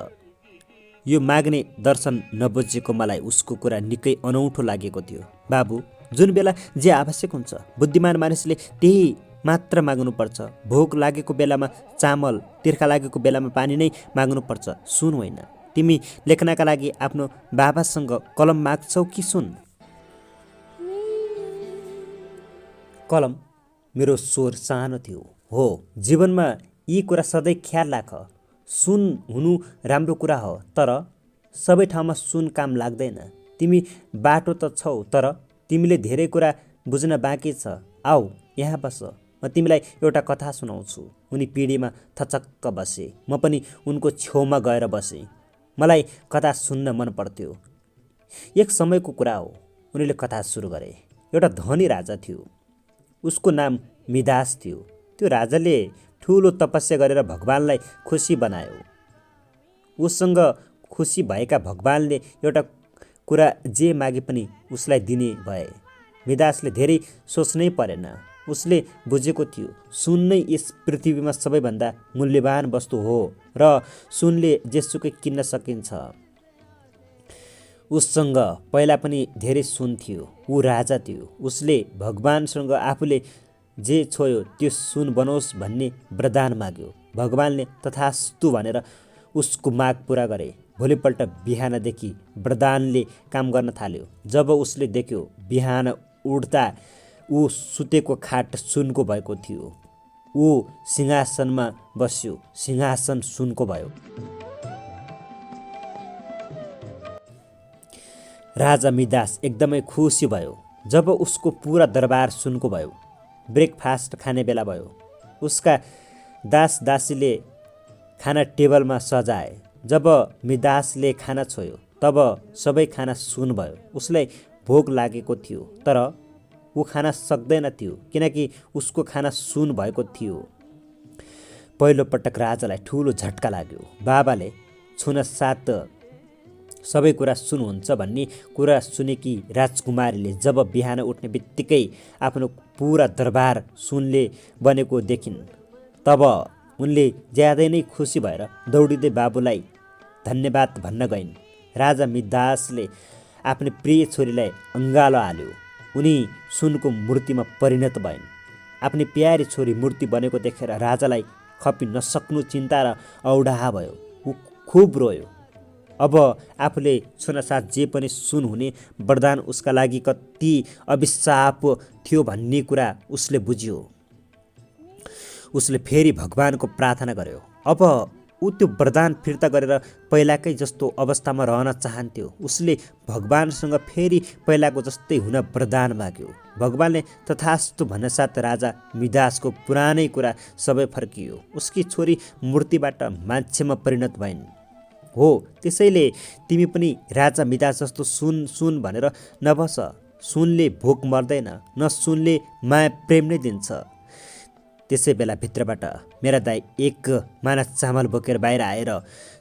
यो माग्ने दर्शन नबुझेको मलाई उसको कुरा निकै अनौठो लागेको थियो। बाबु, जुन बेला जे आवश्यक हुन्छ बुद्धिमान मानिसले त्यही मात्र माग्नुपर्छ। भोक लागेको बेलामा चामल, तिर्खा लागेको बेलामा पानी नै माग्नुपर्छ, सुन होइन। तिमी लेख्नका लागि आफ्नो बाबासँग कलम माग्छौ कि सुन? कलम। मेरो स्वर सानो थियो। हो, जीवनमा यी कुरा सधैँ ख्याल राख। सुन हुनु राम्रो कुरा हो, तर सबै ठाउँमा सुन काम लाग्दैन। तिमी बाटो त छौ, तर तिमीले धेरै कुरा बुझ्न बाँकी छ। आऊ यहाँ बस, म तिमीलाई एउटा कथा सुनाउँछु। उनी पिँढीमा थचक्क बसे। म पनि उनको छेउमा गएर बसेँ। मलाई कथा सुन्न मन पर्थ्यो। एक समयको कुरा हो। उनीले कथा सुरु गरे। एउटा धनी राजा थियो। उसको नाम मिदास थियो। त्यो राजाले ठुलो तपस्या गरेर भगवानलाई खुसी बनायो। उसँग खुसी भएका भगवानले एउटा कुरा जे मागे पनि उसलाई दिने भए। मिदासले धेरै सोच्नै परेन। उसले बुझेको थियो सुन नै यस पृथ्वीमा सबैभन्दा मूल्यवान वस्तु हो र सुनले जेसुकै किन्न सकिन्छ। उससँग पहिला पनि धेरै सुन थियो। ऊ राजा थियो। उसले भगवानसँग आफूले जे छोयो त्यो सुन बनोस् भन्ने वरदान माग्यो। भगवानले तथास्तु भनेर उसको माग पुरा गरे। भोलिपल्ट बिहानदेखि वरदानले काम गर्न थाल्यो। जब उसले देख्यो बिहान उठ्दा ऊ सुतेको खाट सुनको भएको थियो। ऊ सिंहासनमा बस्यो। सिंहासन सुनको भयो। राजा मिदास एकदमै खुसी भयो जब उसको पुरा दरबार सुनको भयो। ब्रेकफास्ट खाने बेला भयो। उसका दास दासीले खाना टेबलमा सजाए। जब मिदासले खाना छोयो तब सबै खाना सुन भयो। उसलाई भोक लागेको थियो तर ऊ खान सक्दैन थियो किनकि उसको खाना सुन भएको थियो। पहिलो पटक राजालाई ठुलो झट्का लाग्यो। बाबाले छुन साथ सबै कुरा सुन हुन्छ भन्ने कुरा सुनेकी राजकुमारीले जब बिहान उठ्ने बित्तिकै आफ्नो पुरा दरबार सुनले बनेको देखिन् तब उनले ज्यादै नै खुसी भएर दौडिँदै बाबुलाई धन्यवाद भन्न गइन्। राजा मिदासले आफ्नो प्रिय छोरीलाई अँगालो हाल्यो। उनी सुनको मूर्तिमा परिणत भइन्। आफ्नो प्यारी छोरी मूर्ति बनेको देखेर राजालाई खपि नसक्नु चिन्ता र औडाहा भयो। ऊ खुब रोयो। अब आफूले छुनासाथ जे पनि सुन हुने वरदान उसका लागि कति अभिशाप थियो भन्ने कुरा उसले बुझ्यो। उसले फेरि भगवानको प्रार्थना गर्यो। अब ऊ त्यो वरदान फिर्ता गरेर पहिलाकै जस्तो अवस्थामा रहन चाहन्थ्यो। उसले भगवानसँग फेरि पहिलाको जस्तै हुन वरदान माग्यो। भगवानले तथास्तु भन्नसाथ राजा मिदासको पुरानै कुरा सबै फर्कियो। उसकी छोरी मूर्तिबाट मान्छेमा परिणत भइन्। हो त्यसैले तिमी पनि राजा मिदास जस्तो सुन सुन भनेर नबस। सुनले भोक मर्दैन न सुनले माया प्रेम नै दिन्छ। त्यसै बेला भित्रबाट मेरा दाइ एक माना चामल बोकेर बाहिर आएर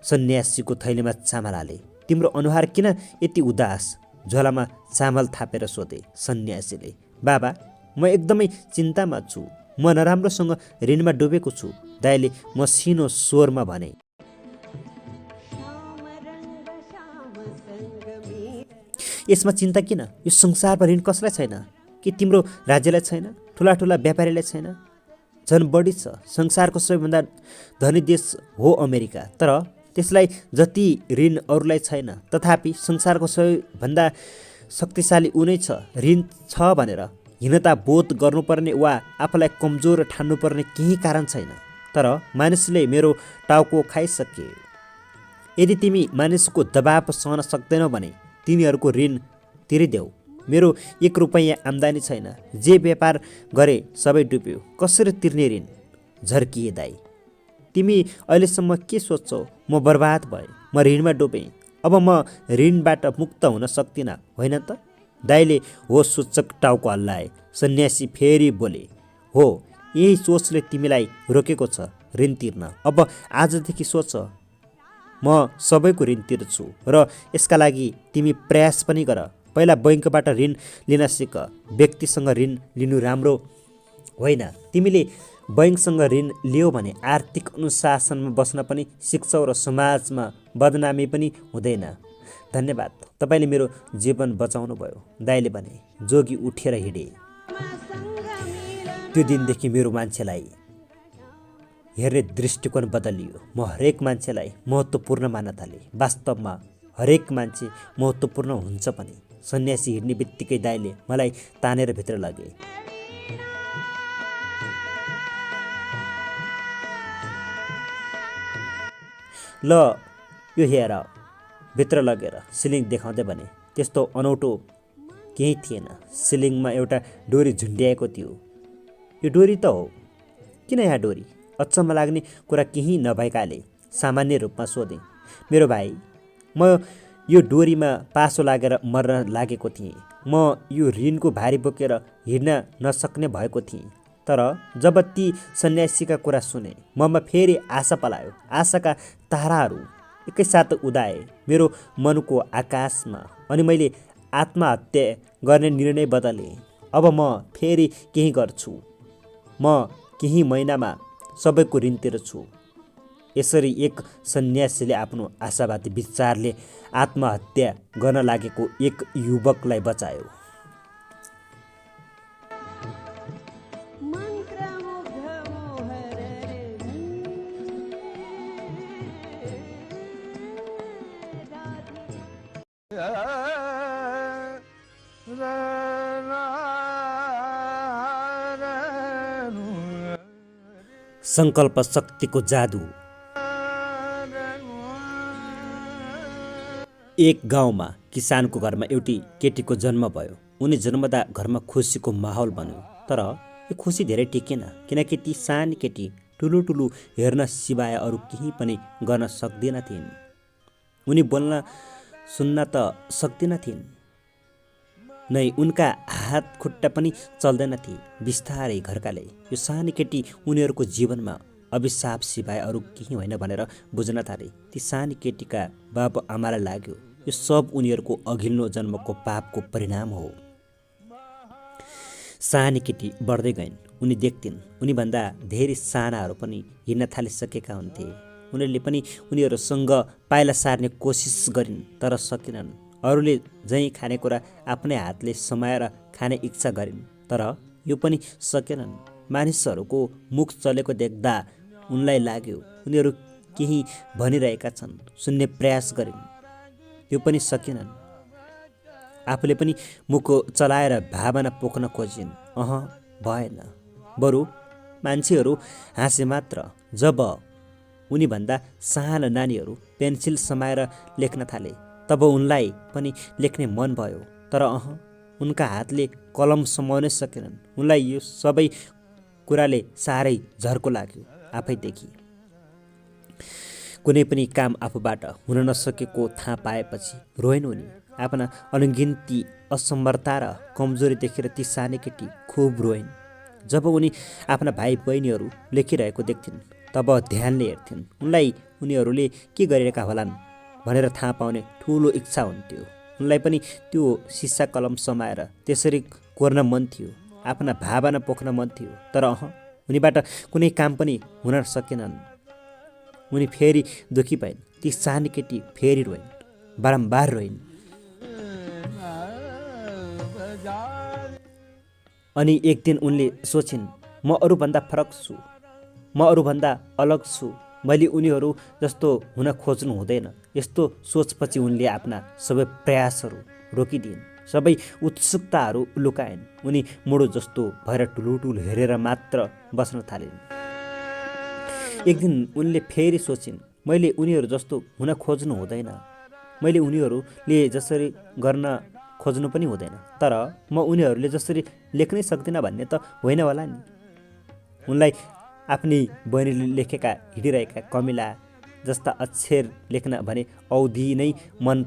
सन्यासीको थैलीमा चामल हाले। तिम्रो अनुहार किन यति उदास? झोलामा चामल थापेर सोधे सन्यासीले। बाबा म एकदमै चिन्तामा छु। म नराम्रोसँग ऋणमा डुबेको छु। दाइले मसिनो स्वरमा भने। यसमा चिन्ता किन? यो संसारमा ऋण कसलाई छैन? कि तिम्रो राज्यलाई छैन? ठुला ठुला व्यापारीलाई छैन? झन् बढी छ। संसारको सबैभन्दा धनी देश हो अमेरिका। तर त्यसलाई जति ऋण अरूलाई छैन। तथापि संसारको सबैभन्दा शक्तिशाली ऊ नै छ। ऋण छ भनेर हीनता बोध गर्नुपर्ने वा आफूलाई कमजोर ठान्नुपर्ने केही कारण छैन। तर मानिसले मेरो टाउको खाइसके। यदि तिमी मानिसको दबाव सहन सक्दैनौ भने तिनीहरूको ऋण तिरिदेऊ। मेरो 1 रुपैयाँ आम्दानी छैन। जे व्यापार गरे सबै डुब्यो। कसरी तिर्ने ऋण? झर्किए दाइ। तिमी अहिलेसम्म के सोच्छौ? म बर्बाद भएँ। म ऋणमा डुबेँ। अब म ऋणबाट मुक्त हुन सक्दिनँ होइन त? दाइले हो सूचक टाउको हल्लाए। सन्यासी फेरि बोले। हो यही सोचले तिमीलाई रोकेको छ ऋण तिर्न। अब आजदेखि सोच म सबैको ऋण तिर्छु र यसका लागि तिमी प्रयास पनि गर। पहिला बैङ्कबाट ऋण लिन सिक। व्यक्तिसँग ऋण लिनु राम्रो होइन। तिमीले बैङ्कसँग ऋण लियो भने आर्थिक अनुशासनमा बस्न पनि सिक्छौ र समाजमा बदनामी पनि हुँदैन। धन्यवाद। तपाईँले मेरो जीवन बचाउनु भयो दाइले भने। जोगी उठेर हिँडे। त्यो दिनदेखि मेरो मान्छेलाई हेर्ने दृष्टिकोण बदलियो। म हरेक मान्छेलाई महत्त्वपूर्ण मान्न थालेँ। वास्तवमा हरेक मान्छे महत्त्वपूर्ण हुन्छ पनि। सन्यासी हिँड्ने बित्तिकै दाइले मलाई तानेर भित्र लगे। ल यो हेर। भित्र लगेर सिलिङ देखाउँदै भने। त्यस्तो अनौठो केही थिएन। सिलिङमा एउटा डोरी झुन्ड्याएको थियो। यो डोरी त हो। किन यहाँ डोरी? अचम्म लाग्ने कुरा केही नभएकाले सामान्य रूपमा सोधेँ। मेरो भाइ म यो डोरीमा पासो लागेर मर्न लागेको थिएँ। म यो ऋणको भारी बोकेर हिँड्न नसक्ने भएको थिएँ। तर जब ती सन्यासीका कुरा सुने ममा फेरि आशा पलायो। आशाका ताराहरू एकैसाथ उदाए मेरो मनको आकाशमा। अनि मैले आत्महत्या गर्ने निर्णय बदलेँ। अब म फेरि केही गर्छु। म केही महिनामा सबैको ऋण तिर्छु। यसरी एक सन्यासीले आफ्नो आशावादी विचारले आत्महत्या गर्न लागेको एक युवकलाई बचायो। सङ्कल्प शक्तिको जादु। एक गाउँमा किसानको घरमा एउटी केटीको जन्म भयो। उनी जन्मदा घरमा खुसीको माहौल बन्यो। तर यो खुसी धेरै टिकेन, किनकि ती सानी केटी ठुलो हेर्न सिवाय अरू केही पनि गर्न सक्दिनथिन्। उनी बोल्न सुन्न त सक्दिनथिन् नै, उनका हात खुट्टा पनि चल्दैनथे। बिस्तारै घरकाले यो सानी केटी उनीहरूको जीवनमा अभिशाप सिवाय अरू केही होइन भनेर बुझ्न थाले। ती सानी केटीका बाबु आमालाई लाग्यो यो सब उनीहरूको अघिल्लो जन्मको पापको परिणाम हो। सानी केटी बढ्दै गइन्। उनी देख्थिन् उनीभन्दा धेरै सानाहरू पनि हिँड्न थालिसकेका हुन्थे। उनीहरूले पनि उनीहरूसँग पाइला सार्ने कोसिस गरिन्, तर सकेनन्। अरूले जहीँ खानेकुरा आफ्नै हातले समाएर खाने इच्छा गरिन्, तर यो पनि सकेनन्। मानिसहरूको मुख चलेको देख्दा उनलाई लाग्यो उनीहरू केही भनिरहेका छन्। सुन्ने प्रयास गरिन्, यो पनि सकेनन्। आफूले पनि मुख चलाएर भावना पोख्न खोजिन्, भएन। बरु मान्छेहरू हाँसे मात्र। जब उनीभन्दा साना नानीहरू पेन्सिल समाएर लेख्न थाले, तब उनलाई पनि लेख्ने मन भयो, तर उनका हातले कलम समाउनै सकेनन्। उनलाई यो सबै कुराले साह्रै झर्को लाग्यो। आफैदेखि कुनै पनि काम आफूबाट हुन नसकेको थाहा पाएपछि रोइन् उनी। आफ्ना अनगिन्ती असमर्था र कमजोरी देखेर ती सानी केटी खुब रोइन्। जब उनी आफ्ना भाइ बहिनीहरू लेखिरहेको देख्थिन्, तब ध्यानले हेर्थिन्। उनलाई उनीहरूले के गरिरहेका होलान् भनेर थाहा पाउने ठुलो इच्छा हुन्थ्यो। उनलाई पनि त्यो सिसा कलम समाएर त्यसरी कोर्न मन थियो, आफ्ना भावना पोख्न मन थियो, तर उनीबाट कुनै काम पनि हुन सकेनन्। उनी फेरि दुखी भइन्। ती सानी केटी फेरि रोइन्, बारम्बार रोइन्। अनि एक दिन उनले सोचिन्, म अरूभन्दा फरक छु, म अरूभन्दा अलग छु, मैले उनीहरू जस्तो हुन खोज्नु हुँदैन। यस्तो सोचपछि उनले आफ्ना सबै प्रयासहरू रोकिदिइन्, सबै उत्सुकताहरू लुकाइन्। उनी मुडो जस्तो भएर ठुलो हेरेर मात्र बस्न थालिन्। एक दिन उनले फेरि सोचिन्, मैले उनीहरू जस्तो हुन खोज्नु हुँदैन, मैले उनीहरूले जसरी गर्न खोज्नु पनि हुँदैन, तर म उनीहरूले जसरी लेख्नै सक्दिनँ भन्ने त होइन होला नि। उनलाई आफ्नी बहिनीले लेखेका हिँडिरहेका कमिला जस्ता अक्षर लेख्न भने औधी नै मन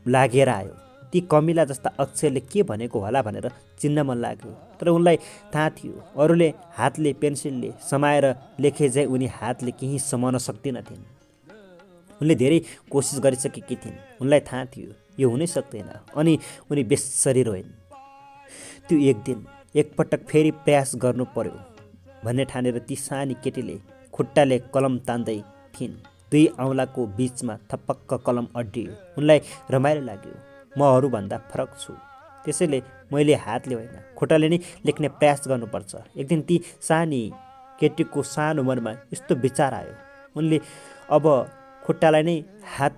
लागेर आयो। ती कमिला जस्ता अक्षरले के भनेको होला भनेर चिन्न मन लाग्यो। तर उनलाई थाहा थियो अरूले हातले पेन्सिलले समाएर लेखे झैँ उनी हातले केही समाउन सक्दिनथिन्। उनले धेरै कोसिस गरिसकेकी थिइन्। उनलाई थाहा थियो यो हुनै सक्दैन, अनि उनी बेसरी रोइन्। त्यो एक दिन एकपटक फेरि प्रयास गर्नु पर्यो भन्ने ठानेर ती सानी केटीले खुट्टाले कलम तान्दै थिइन्। दुई औँलाको बीचमा थपक्क कलम अड्डियो। उनलाई रमाइलो लाग्यो, म अरूभन्दा फरक छु, त्यसैले मैले हातले होइन खुट्टाले नै लेख्ने प्रयास गर्नुपर्छ। एक दिन ती सानी केटीको सानो मनमा यस्तो विचार आयो। उनले अब खुट्टालाई नै हात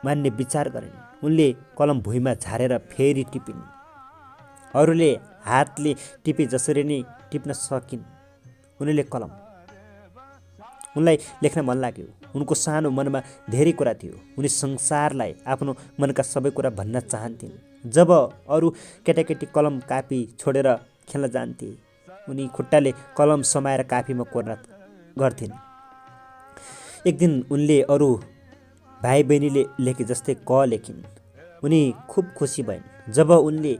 मान्ने विचार गरिन्। उनले कलम भुइँमा झारेर फेरि टिपिन्। अरूले हातले टिपे जसरी नै टिप्न सकिन् उनले कलम। उनलाई लेख्न मन लाग्यो। उनको सानो मनमा धेरै कुरा थियो। उनी संसारलाई आफ्नो मनका सबै कुरा भन्न चाहन्थिन्। जब अरू केटाकेटी कलम कापी छोडेर खेल्न जान्थे, उनी खुट्टाले कलम समाएर कापीमा कोर्न गर्थिन्। एक दिन उनले अरू भाइ बहिनीले लेखे जस्तै क लेखिन्। उनी खुब खुसी भइन्। जब उनले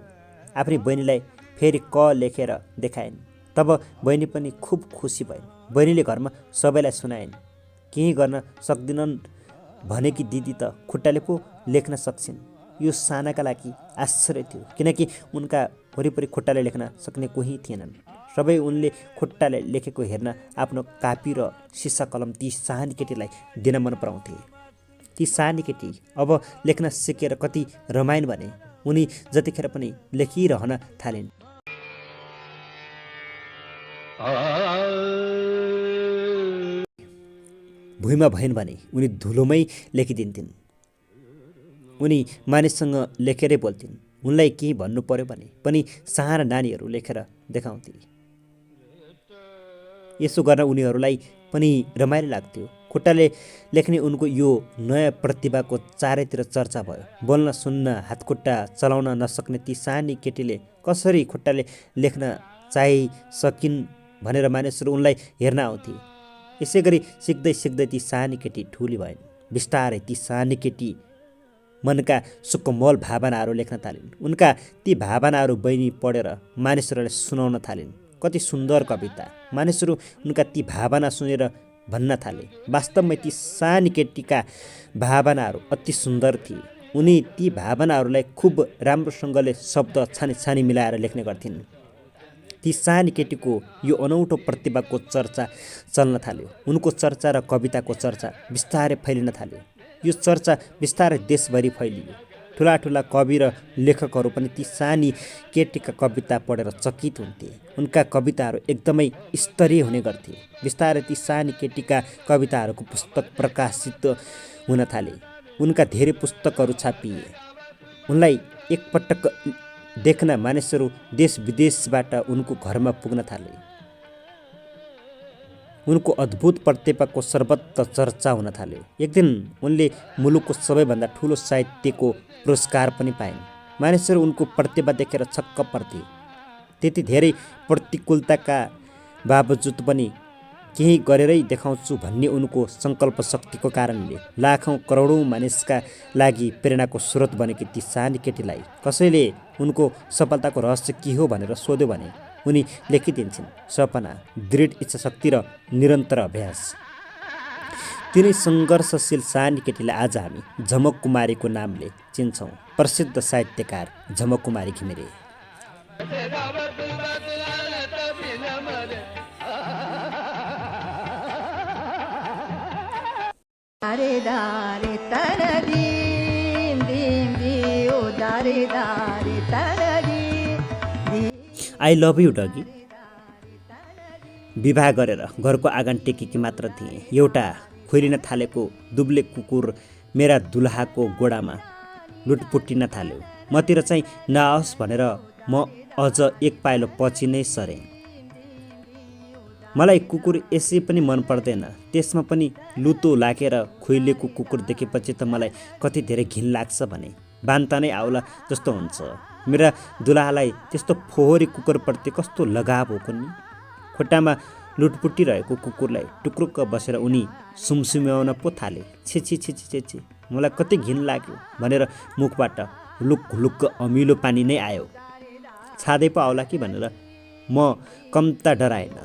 आफ्नी बहिनीलाई फेरि क लेखेर देखाइन्, तब बहिनी पनि खुब खुसी भइन्। बहिनीले घरमा सबैलाई सुनाइन्, केही गर्न सक्दिनन् भनेकी दिदी त खुट्टाले पो लेख्न सक्छिन्। यो सानाका लागि आश्चर्य थियो, किनकि उनका वरिपरि खुट्टाले लेख्न सक्ने कोही थिएनन्। सबै उनले खुट्टाले लेखेको हेर्न आफ्नो कापी र सिसा कलम ती सानी केटीलाई दिन मन पराउँथे। ती सानी केटी अब लेख्न सिकेर कति रमाइन् भने उनी जतिखेर पनि लेखिरहन थालिन्। भुइँमा भइन् भने उनी धुलोमै लेखिदिन्थिन्। उनी मानिससँग लेखेरै बोल्थिन्। उनलाई केही भन्नु पर्यो भने पनि साना नानीहरू लेखेर देखाउँथे। यसो गर्न उनीहरूलाई पनि रमाइलो लाग्थ्यो। खुट्टाले लेख्ने उनको यो नयाँ प्रतिभाको चारैतिर चर्चा भयो। बोल्न सुन्न हातखुट्टा चलाउन नसक्ने ती सानी केटीले कसरी खुट्टाले लेख्न चाहिसकिन् भनेर मानिसहरू उनलाई हेर्न आउँथे। यसै गरी सिक्दै सिक्दै ती सानी केटी ठुली भइन्। बिस्तारै ती सानी केटी मनका सुकमोल भावनाहरू लेख्न थालिन्। उनका ती भावनाहरू बहिनी पढेर मानिसहरूलाई सुनाउन थालिन्। कति सुन्दर कविता! मानिसहरू उनका ती भावना सुनेर भन्न थाले, वास्तवमै ती सानी केटीका भावनाहरू अति सुन्दर थिए। उनी ती भावनाहरूलाई खुब राम्रोसँगले शब्द छानी छानी मिलाएर लेख्ने गर्थिन्। ती सानी केटीको यो अनौठो प्रतिभाको चर्चा चल्न थाल्यो। उनको चर्चा र कविताको चर्चा बिस्तारै फैलिन थाल्यो। यो चर्चा बिस्तारै देशभरि फैलियो। ठुला ठुला कवि र लेखकहरू पनि ती सानी केटीका कविता पढेर चकित हुन्थे। उनका कविताहरू एकदमै स्तरीय हुने गर्थे। बिस्तारै ती सानी केटीका कविताहरूको पुस्तक प्रकाशित हुन थाले। उनका धेरै पुस्तकहरू छापिए। उनलाई एकपटक देख्न मानिसहरू देश विदेशबाट उनको घरमा पुग्न थाले। उनको अद्भुत प्रतिभाको सर्वत्र चर्चा हुन थाल्यो। एक दिन उनले मुलुकको सबैभन्दा ठुलो साहित्यको पुरस्कार पनि पाइन्। मानिसहरू उनको प्रतिभा देखेर छक्क पर्थे। त्यति धेरै प्रतिकूलताका बावजुद पनि केही गरेरै देखाउँछु भन्ने उनको सङ्कल्प शक्तिको कारणले लाखौँ करोडौँ मानिसका लागि प्रेरणाको स्रोत बनेकी ती सानी केटीलाई कसैले उनको सफलताको रहस्य के हो भनेर सोध्यो भने उनी लेखिदिन्छन्, सपना, दृढ इच्छाशक्ति र निरन्तर अभ्यास। तिनै सङ्घर्षशील सानी केटीलाई आज हामी झमक कुमारीको नामले चिन्छौँ। प्रसिद्ध साहित्यकार Jhamak Kumari Ghimire. I love you doggy. विवाह गरेर घरको आँगन टेकेकी मात्र थिएँ। एउटा खोलिन थालेको दुब्ले कुकुर मेरा दुलहाको गोडामा लुटपुटिन थाल्यो। मतिर चाहिँ नआओस् भनेर म अझ एक पाइलो पछि नै सरेँ। मलाई कुकुर यसै पनि मन पर्दैन। त्यसमा पनि लुतो लागेर खोइलिएको कुकुर देखेपछि त मलाई कति धेरै घिन लाग्छ भने बान्ता नै आउला जस्तो हुन्छ। मेरा दुलाहालाई त्यस्तो फोहोरी कुकुरप्रति कस्तो लगाव हो कुन्नी। खुट्टामा लुटपुटिरहेको कुकुरलाई टुक्रुक्क बसेर उनी सुमसुम्याउन पो थाले। छि छि छि छि छि, मलाई कति घिन लाग्यो भनेर मुखबाट हुलुक हुलुक्क अमिलो पानी नै आयो। छादै पो आउला कि भनेर म कम्ता डराएन।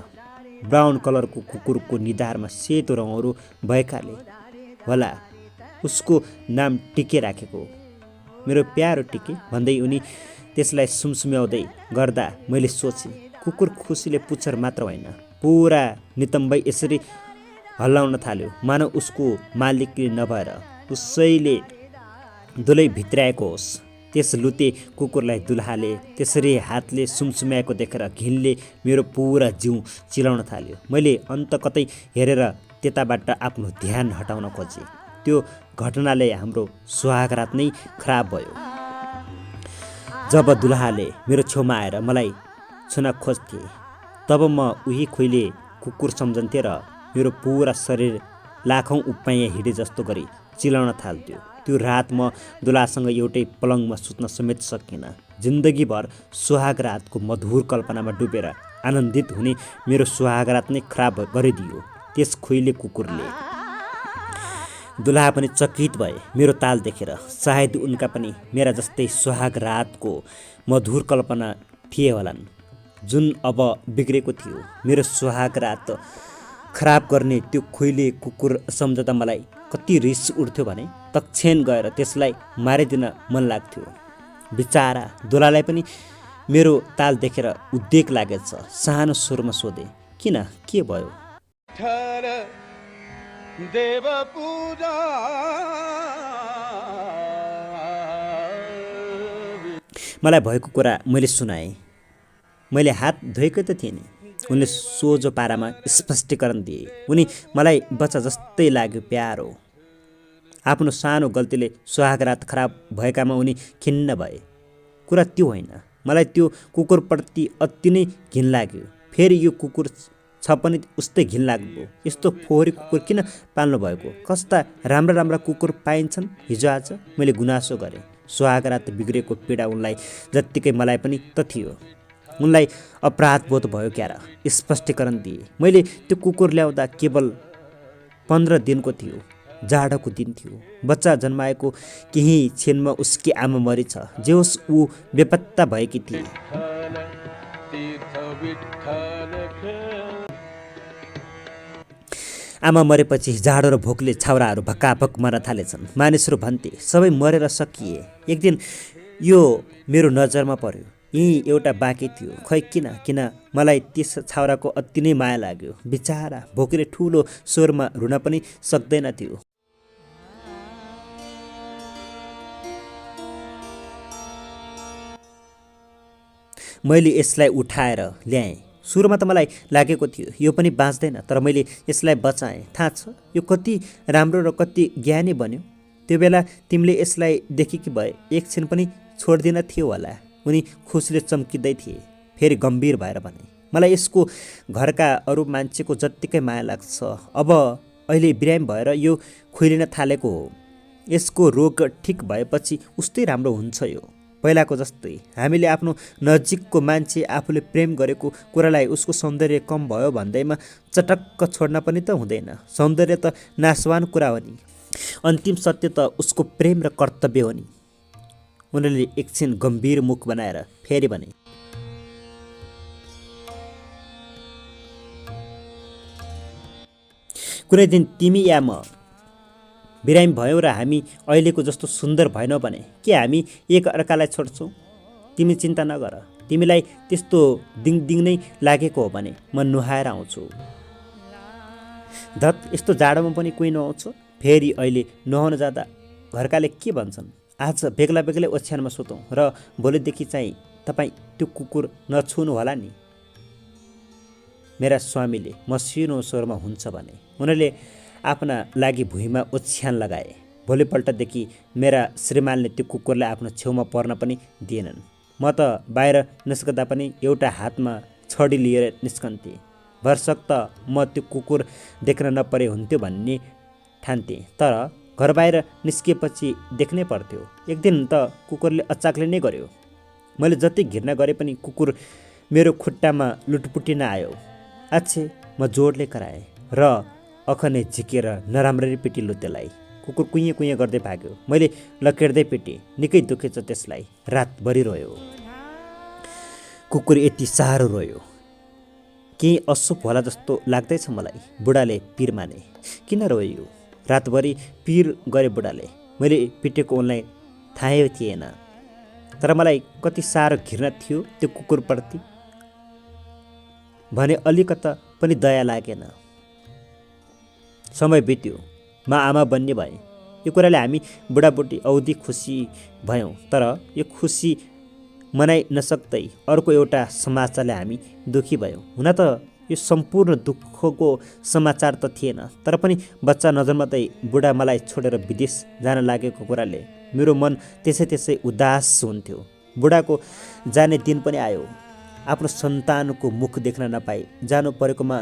ब्राउन कलरको कुकुरको निधारमा सेतो रङहरू भएकाले होला उसको नाम टिके राखेको। मेरो प्यारो टिके भन्दै उनी त्यसलाई सुमसुम्याउँदै गर्दा मैले सोचेँ, कुकुर खुसीले पुच्छर मात्र होइन पुरा नितम्बै यसरी हल्लाउन थाल्यो मानव उसको मालिकले नभएर उसैले दुलै भित्राएको होस्। त्यस लुते कुकुरलाई दुलहाले त्यसरी हातले सुमसुम्याएको देखेर घिनले मेरो पुरा जिउ चिलाउन थाल्यो। मैले अन्त कतै हेरेर त्यताबाट आफ्नो ध्यान हटाउन खोजेँ। त्यो घटनाले हाम्रो सुहागरात नै खराब भयो। जब दुलहाले मेरो छेउमा आएर मलाई छुन खोज्थे तब म उही खोइले कुकुर सम्झन्थेँ र मेरो पुरा शरीर लाखौँ उपाय हिँडे जस्तो गरी चिलाउन थाल्थ्यो। त्यो रात म दुलासँग एउटै पलङमा सुत्न समेत सकिनँ। जिन्दगीभर सुहागरातको मधुर कल्पनामा डुबेर आनन्दित हुने मेरो सुहागरात नै खराब गरिदियो त्यस खोइले कुकुरले। दुलहा पनि चकित भए मेरो ताल देखेर। सायद उनका पनि मेरा जस्तै सुहागरातको मधुर कल्पना थिए होलान् जुन अब बिग्रेको थियो। मेरो सुहागरात खराब गर्ने त्यो खोइले कुकुर सम्झदा मलाई कति रिस उठ्थ्यो भने तक्षण गएर त्यसलाई मारिदिन मन लाग्थ्यो। बिचारा दुलालाई पनि मेरो ताल देखेर उद्वेग लागेछ। सानो स्वरमा सोधे, किन, के भयो? देव पूजा मलाई भएको कुरा मैले सुनाएँ। मैले हात धोएकै त थिएँ नि। उनले सोझो पारामा स्पष्टीकरण दिए। उनी मलाई बच्चा जस्तै लाग्यो, प्यारो। आफ्नो सानो गल्तीले सुहागरात खराब भएकामा उनी खिन्न भए। कुरा त्यो होइन, मलाई त्यो कुकुरप्रति अति नै घिन लाग्यो। फेरि यो कुकुर छ पनि उस्तै घिन लाग्दो। यस्तो फोहोरी कुकुर किन पाल्नु भएको? कस्ता राम्रा राम्रा कुकुर पाइन्छन् हिजो आज? मैले गुनासो गरेँ। सुहागरात बिग्रेको पीडा उनलाई जत्तिकै मलाई पनि त थियो। उनलाई अपराध बोध भयो क्यार। स्पष्टीकरण दिए। मैले त्यो कुकुर ल्याउँदा केवल 15 दिनको थियो। जाडोको दिन थियो। बच्चा जन्माएको केही क्षणमा उसकी आमा मरेछ। जे होस् ऊ बेपत्ता भएकी थिए। आमा मरेपछि जाडो र भोकले छाउराहरू भक्काभक मर्न थालेछन्। मानिसहरू भन्थे सबै मरेर सकिए। एक दिन यो मेरो नजरमा पर्यो। यही एउटा बाँकी थियो। खै किन मलाई त्यस छाउराको अति नै माया लाग्यो। बिचारा भोकले ठुलो स्वरमा रुन पनि सक्दैन थियो। मैले यसलाई उठाएर ल्याएँ। सुरुमा त मलाई लागेको थियो यो पनि बाँच्दैन, तर मैले यसलाई बचाएँ। थाहा छ यो कति राम्रो र कति ज्ञानी बन्यो। त्यो बेला तिमीले यसलाई देखेकी भए एकछिन पनि छोड्दिन थियो होला। उनी खुसीले चम्किँदै थिए। फेरि गम्भीर भएर भने, मलाई यसको घरका अरू मान्छेको जत्तिकै माया लाग्छ। अब अहिले बिरामी भएर यो खुइलिन थालेको हो। यसको रोग ठिक भएपछि उस्तै राम्रो हुन्छ यो, पहिलाको जस्तै। हामीले आफ्नो नजिकको मान्छे आफूले प्रेम गरेको कुरालाई उसको सौन्दर्य कम भयो भन्दैमा चटक्क छोड्न पनि त हुँदैन। सौन्दर्य त नाशवान कुरा हो नि। अन्तिम सत्य त उसको प्रेम र कर्तव्य हो नि। उनले एकछिन गम्भीर मुख बनाएर फेरि भने, कुनै दिन तिमी या म बिरामी भयौँ र हामी अहिलेको जस्तो सुन्दर भएनौँ भने के हामी एक अर्कालाई छोड्छौँ? तिमी चिन्ता नगर। तिमीलाई त्यस्तो दिङ नै लागेको हो भने म नुहाएर आउँछु। धत, यस्तो जाडोमा पनि कोही नुहाउँछ? फेरि अहिले नुहाउन जाँदा घरकाले के भन्छन्? आज बेग्ला बेग्लै ओछ्यानमा सुतौँ र भोलिदेखि चाहिँ तपाईँ त्यो कुकुर नछुनु होला नि, मेरा स्वामीले मसिनो स्वरमा हुन्छ भने। उनले आफ्ना लागि भुइँमा ओछ्यान लगाए। भोलिपल्टदेखि मेरा श्रीमानले त्यो कुकुरलाई आफ्नो छेउमा पर्न पनि दिएनन्। म त बाहिर निस्कँदा पनि एउटा हातमा छडी लिएर निस्कन्थेँ। भरसक त म त्यो कुकुर देख्न नपरे हुन्थ्यो भन्ने ठान्थेँ, तर घर बाहिर निस्किएपछि देख्नै पर्थ्यो। एक दिन त कुकुरले अचाकले नै गर्यो। मैले जति घृणा गरे पनि कुकुर मेरो खुट्टामा लुटपुटिन आयो। आच्छे, म जोडले कराएँ र अखनै झिकेर नराम्ररी पिटिलो त्यसलाई। कुकुर कुइँ कुइँ गर्दै भाग्यो। मैले लकेट्दै पिटेँ। निकै दुखेछ त्यसलाई। रातभरि रोयो। कुकुर यति साह्रो रोयो, केही अशुभ होला जस्तो लाग्दैछ मलाई। बुढाले पिर माने। किन रोयो? रातभरि पिर गरे बुढाले। मैले पिटेको उनलाई थाहै थिएन, तर मलाई कति साह्रो घृणा थियो त्यो कुकुरप्रति भने अलिकता पनि दया लागेन। समय बित्यो। म आमा बन्ने भएँ। यो कुराले हामी बुढाबुढी औधी खुसी भयौँ, तर यो खुसी मनाइ नसक्दै अर्को एउटा समाचारले हामी दुखी भयौँ। हुन त यो सम्पूर्ण दुःखको समाचार त थिएन, तर पनि बच्चा नजन्मदै बुढा मलाई छोडेर विदेश जान लागेको कुराले मेरो मन त्यसै उदास हुन्थ्यो। बुढाको जाने दिन पनि आयो। आफ्नो सन्तानको मुख देख्न नपाई जानु परेकोमा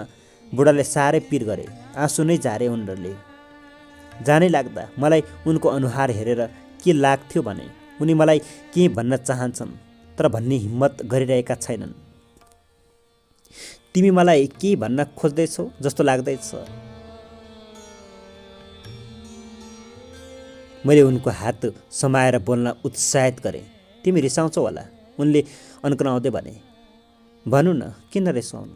बुढाले साह्रै पिर गरे। आँसु नै झारे उनीहरूले। जानै लाग्दा मलाई उनको अनुहार हेरेर के लाग्थ्यो भने उनी मलाई के भन्न चाहन्छन् तर भन्ने हिम्मत गरिरहेका छैनन्। तिमी मलाई के भन्न खोज्दैछौ जस्तो लाग्दैछ। मैले उनको हात समाएर बोल्न उत्साहित गरेँ। तिमी रिसाउँछौ होला, उनले अन्कनाउँदै भने। भनु न, किन रिसाउनु?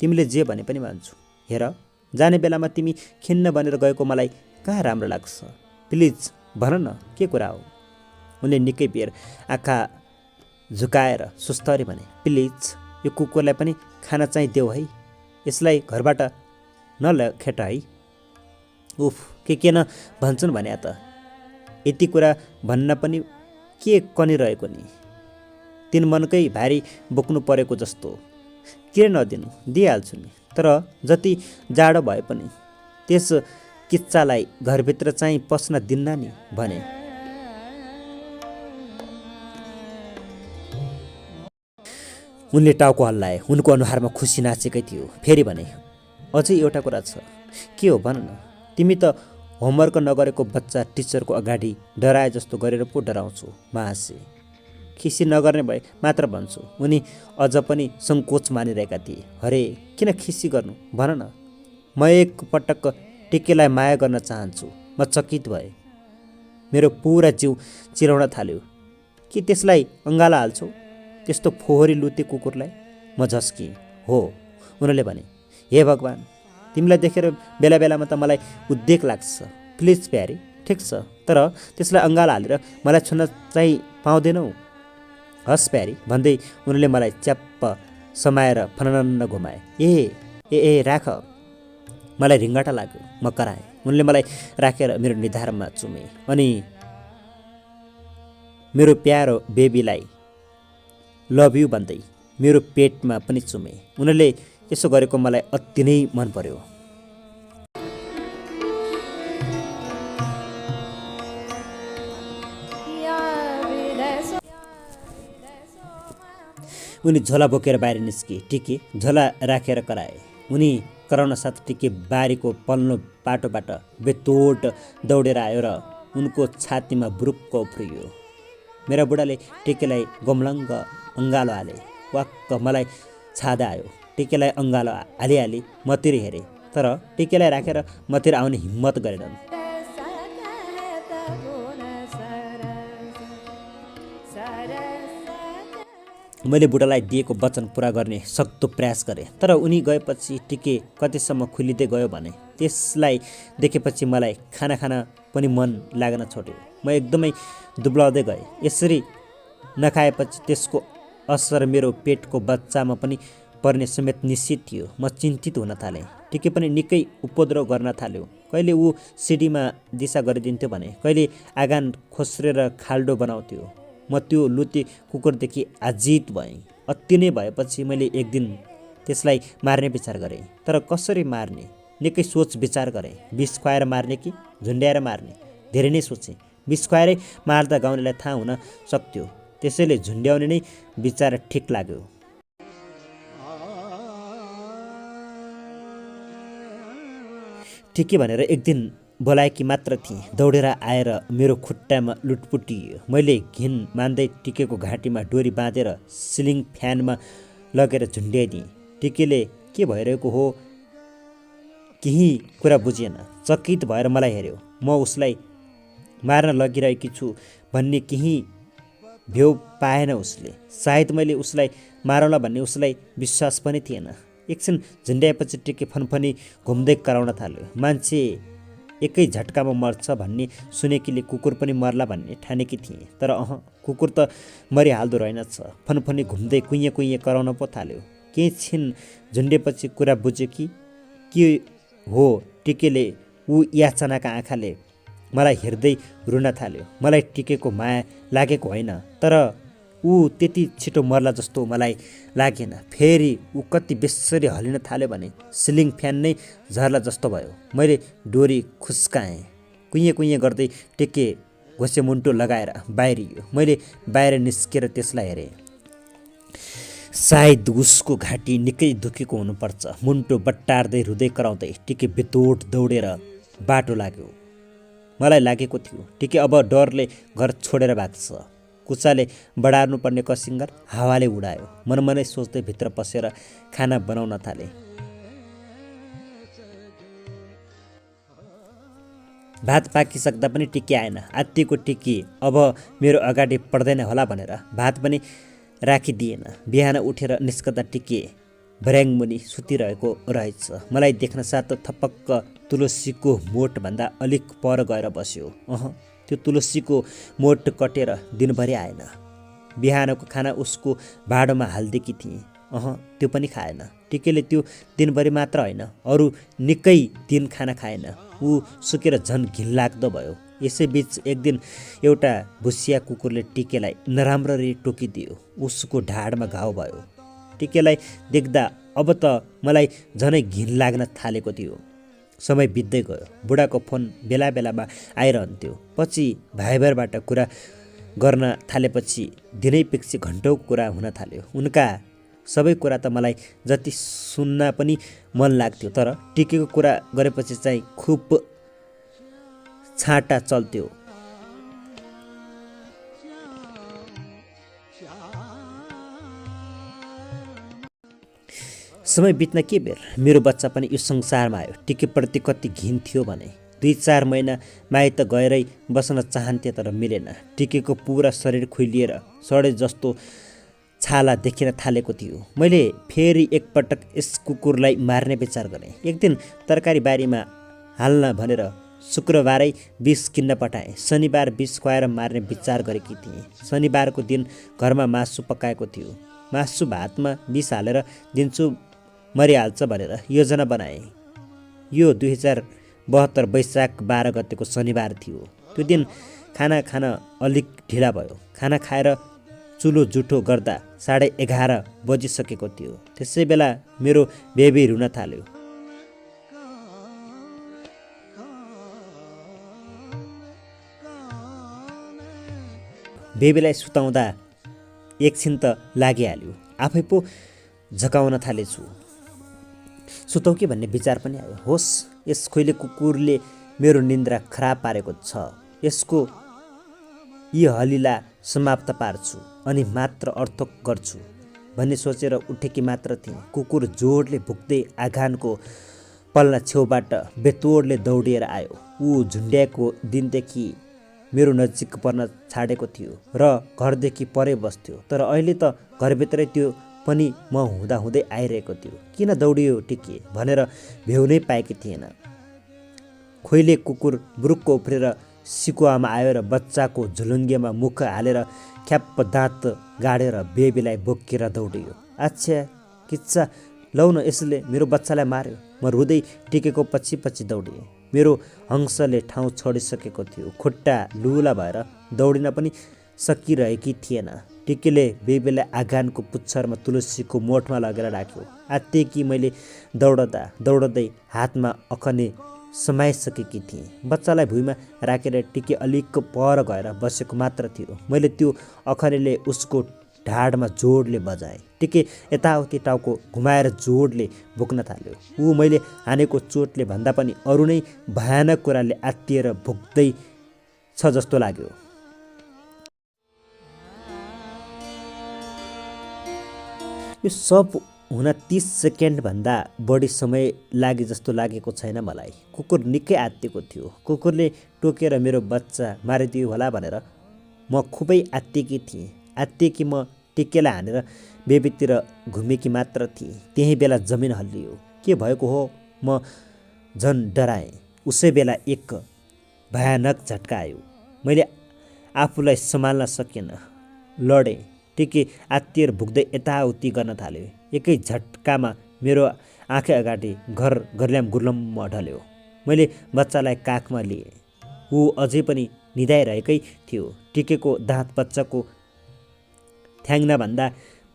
तिमीले जे भने पनि मान्छु। हेर, जाने बेलामा तिमी खिन्न बनेर गएको मलाई कहाँ राम्रो लाग्छ। प्लिज भन न, के कुरा हो? उनले निकै बेर आँखा झुकाएर सुस्तरी भने, प्लिज यो कुकुरलाई पनि खाना चाहिँ देऊ है, यसलाई घरबाट नलखेट है। उफ, के न भन्छन् भने त, यति कुरा भन्न पनि के कनिरहेको नि, तिन मनकै भारी बोक्नु परेको जस्तो। किन नदिनु, दिइहाल्छु नि, तर जति जाडो भए पनि त्यस किच्चालाई घरभित्र चाहिँ पस्न दिन्न नि भने। उनले टाउको हल्लाए। उनको अनुहारमा खुसी नाचेकै थियो। फेरि भने, अझै एउटा कुरा छ। के हो भन न। तिमी त होमवर्क नगरेको बच्चा टिचरको अगाडि डराए जस्तो गरेर पो डराउँछु। महासे खिसी नगर्ने भए मात्र भन्छु। उनी अझ पनि सङ्कोच मानिरहेका थिए। अरे किन खिसी गर्नु, भन न। म एक पटक टिकेलाई माया गर्न चाहन्छु। म चकित भएँ। मेरो पुरा जिउ चिराउन थाल्यो। के त्यसलाई अङ्गाला हाल्छौ, त्यस्तो फोहोरी लुते कुकुरलाई? म झस्किएँ। हो, उनले भने। हे भगवान्, तिमीलाई देखेर बेला बेलामा त मलाई उद्वेग लाग्छ। प्लिज प्यारी, ठिक छ, तर त्यसलाई अङ्गाला हालेर मलाई छुन चाहिँ पाउँदैनौ? हस् प्यारी भन्दै उनले मलाई च्याप्प समाएर फननन्न घुमाए। ए ए ए राख। मलाई रिङ्गटा लाग्यो। म कराएँ। उनले मलाई राखेर मेरो निधारमा चुमे अनि मेरो प्यारो बेबीलाई लभ यु भन्दै मेरो पेटमा पनि चुमे। उनले यसो गरेको मलाई अति नै मन पर्यो। उनी झोला बोकेर बाहिर निस्के। टिके झोला राखेर कराए। उनी कराउन साथ टिके बारीको पल्लो बाटोबाट बेतोड दौडेर आयो र उनको छातीमा बुरुक्क उफ्रियो। मेरा बुढाले टिकेलाई गोमलङ्ग अङ्गालो हाले। वाक्क मलाई छादा आयो। टिकेलाई अङ्गालो हालिहाली मतिर हेरेँ, तर टिकेलाई राखेर मतिर आउने हिम्मत गरेनन्। मैले बुढालाई दिएको वचन पुरा गर्ने सक्दो प्रयास गरेँ, तर उनी गएपछि टिके कतिसम्म खुलिँदै गयो भने त्यसलाई देखेपछि मलाई खाना खान पनि मन लाग्न छोड्यो। म एकदमै दुब्लाउँदै गएँ। यसरी नखाएपछि त्यसको असर मेरो पेटको बच्चामा पनि पर्ने समेत निश्चित थियो। म चिन्तित हुन थालेँ। टिके पनि निकै उपद्रव गर्न थाल्यो। कहिले ऊ सिडीमा दिशा गरिदिन्थ्यो भने कहिले आँगन खोस्रेर खाल्डो बनाउँथ्यो। म त्यो लुते कुकुरदेखि आजित भएँ। अति नै भएपछि मैले एक दिन त्यसलाई मार्ने विचार गरेँ। तर कसरी मार्ने निकै सोच विचार गरेँ। विष खुवाएर मार्ने कि झुन्ड्याएर मार्ने, धेरै नै सोचेँ। विष खुवाएरै मार्दा गाउँलेलाई थाहा हुन सक्थ्यो, त्यसैले झुन्ड्याउने नै विचार ठिक लाग्यो। ठिकै भनेर एक दिन बोलाएकी मात्र थिएँ। दौडेर आएर मेरो खुट्टामा लुटपुटियो। मैले घिन मान्दै टिकेको घाँटीमा डोरी बाँधेर सिलिङ फ्यानमा लगेर झुन्ड्याइदिएँ। टिकेले के भइरहेको हो केही कुरा बुझेन। चकित भएर मलाई हेऱ्यो। म उसलाई मार्न लगिरहेकी छु भन्ने केही भ्यू पाएन उसले। सायद मैले उसलाई मारौँला भन्ने उसलाई विश्वास पनि थिएन। एकछिन झुन्ड्याएपछि टिके फनफनी घुम्दै कराउन थाल्यो। मान्छे एकै झट्कामा मर्छ भन्ने सुनेकीले कुकुर पनि मर्ला भन्ने ठानेकी थिएँ, तर कुकुर त मरिहाल्दो रहेनछ। फनफनी घुम्दै कुइँ कुइँ कराउन पो थाल्यो। केही छिन झुन्डेपछि कुरा बुझ्यो कि के हो। टिकेले ऊ याचनाका आँखाले मलाई हेर्दै रुन थाल्यो। मलाई टिकेको माया लागेको होइन, तर ऊ त्यति छिटो मर्ला जस्तो मलाई लागेन। फेरि ऊ कति बेसरी हलिन थाल्यो भने सिलिङ फ्यान नै झर्ला जस्तो भयो। मैले डोरी खुस्काएँ। कुइँ कुइँ गर्दै टिके घोसे मुन्टो लगाएर बाहिरियो। मैले बाहिर निस्केर त्यसलाई हेरेँ। सायद उसको घाँटी निकै दुखेको हुनुपर्छ। मुन्टो बट्टार्दै रुँदै कराउँदै टिके बेतोड दौडेर बाटो लाग्यो। मलाई लागेको थियो टिके अब डरले घर छोडेर भाग्छ। कुचाले बढार्नुपर्ने कसिङ्गर हावाले उडायो। मनमनै सोच्दै भित्र पसेर खाना बनाउन थाले। भात पाकिसक्दा पनि टिके आएन। आत्तिको टिके अब मेरो अगाडि पर्दैन होला भनेर भात पनि राखिदिएन। बिहान उठेर निस्कदा टिके भर्याङमुनि सुतिरहेको रहेछ। मलाई देख्न साथ थपक्क तुलसीको मोठभन्दा अलिक पर गएर बस्यो। त्यो तुलसीको मोठ कटेर दिनभरि आएन। बिहानको खाना उसको भाँडोमा हालिदिएकी थिएँ। त्यो पनि खाएन। टिकेले त्यो दिनभरि मात्र होइन, अरू निकै दिन खाना खाएन। ऊ सुकेर झन् घिनलाग्दो भयो। यसैबीच एक दिन एउटा भुसिया कुकुरले टिकेलाई नराम्ररी टोकिदियो। उसको ढाडमा घाउ भयो। टिकेलाई देख्दा अब त मलाई झनै घिन लाग्न थालेको थियो। समय बित्दै गयो। बुढाको फोन बेला बेलामा आइरहन्थ्यो। पछि भाइबरबाट कुरा गर्न थालेपछि दिनैपिच्छे घन्टौँ कुरा हुन थाल्यो। उनका सबै कुरा त मलाई जति सुन्न पनि मन लाग्थ्यो, तर टिकेको कुरा गरेपछि चाहिँ खुब छाँटा चल्थ्यो। समय बित्न के बेर, मेरो बच्चा पनि यो संसारमा आयो। टिकेप्रति कति घिन थियो भने 2-4 महिना माइत गएरै बस्न चाहन्थे, तर मिलेन। टिकेको पुरा शरीर खुइलिएर सडे जस्तो छाला देखिन थालेको थियो। मैले फेरि एकपटक यस कुकुरलाई मार्ने विचार गरेँ। एक दिन तरकारी बारीमा हाल्न भनेर शुक्रबारै विष किन्न पठाएँ। शनिबार विष खुवाएर मार्ने विचार गरेकी थिएँ। शनिबारको दिन घरमा मासु पकाएको थियो। मासु भातमा विष हालेर दिन्छु, मरिहाल्छ भनेर योजना बनाएँ। यो 2072 वैशाख 12 गतेको शनिबार थियो। त्यो दिन खाना खान अलिक ढिला भयो। खाना खाएर चुलो जुठो गर्दा 11:30 बजिसकेको थियो। त्यसै बेला मेरो बेबी रुन थाल्यो। बेबीलाई सुताउँदा एकछिन त लागिहाल्यो। आफै पो झकाउन थालेछु। सुतौ कि भन्ने विचार पनि आयो। होस्, यस खोइले कुकुरले मेरो निन्द्रा खराब पारेको छ। यसको यी हलिला समाप्त पार्छु अनि मात्र अर्थक गर्छु भन्ने सोचेर उठेकी मात्र थिएँ। कुकुर जोडले भुक्दै आँगनको पल्ला छेउबाट बेतोडले दौडिएर आयो। ऊ झुन्ड्याएको दिनदेखि मेरो नजिक पर्न छाडेको थियो र घरदेखि परै बस्थ्यो। तर अहिले त घरभित्रै त्यो पनि म हुँदाहुँदै आइरहेको थियो। किन दौडियो टिके भनेर भ्याउनै पाएकी थिएन। खोइले कुकुर बुरुक्क उफ्रेर सिकुवामा आयो र बच्चाको झुलुङ्गेमा मुख हालेर ख्याप्प दाँत गाडेर बेबीलाई बोकेर दौडियो। अच्छा किच्चा, लौ न, यसले मेरो बच्चालाई मार्यो। म रुँदै टिकेको पछि पछि दौडिएँ। मेरो हंसले ठाउँ छोडिसकेको थियो। खुट्टा लुला भएर दौडिन पनि सकिरहेकी थिएन। टिकेले बेबीलाई आँगनको पुच्छरमा तुलसीको मोठमा लगेर राख्यो। आत्तिएकी मैले दौडदै हातमा अखने समाइसकेकी थिएँ। बच्चालाई भुइँमा राखेर टिके अलिक पर गएर बसेको मात्र थियो। मैले त्यो अखरेले उसको ढाडमा जोडले बजाएँ। टिके यताउति टाउको घुमाएर जोडले भुक्न थाल्यो। ऊ मैले हानेको चोटले भन्दा पनि अरू नै भयानक कुराले आत्तिएर भुक्दै छ जस्तो लाग्यो। यो सब हुन 30 सेकेन्डभन्दा बढी समय लागे जस्तो लागेको छैन मलाई। कुकुर निकै आत्तिएको थियो। कुकुरले टोकेर मेरो बच्चा मारिदियो होला भनेर म खुबै आत्तिएकी थिएँ। आत्तिएकी म टिकेलाई हानेर बेबीतिर घुमेकी मात्र थिएँ। त्यही बेला जमिन हल्लियो। के भएको हो, म झन् डराएँ। उसै बेला एक भयानक झट्का आयो। मैले आफूलाई सम्हाल्न सकिनँ। लडेँ। टिके आत्तिएर भुक्दै यताउति गर्न थाल्यो। एकै झट्कामा मेरो आँखा अगाडि घर गर्ल्याम गुर्लम्म ढल्यो। मैले बच्चालाई काखमा लिएँ। ऊ अझै पनि निदाइरहेकै थियो। टिकेको दाँत बच्चाको थ्याङ्नाभन्दा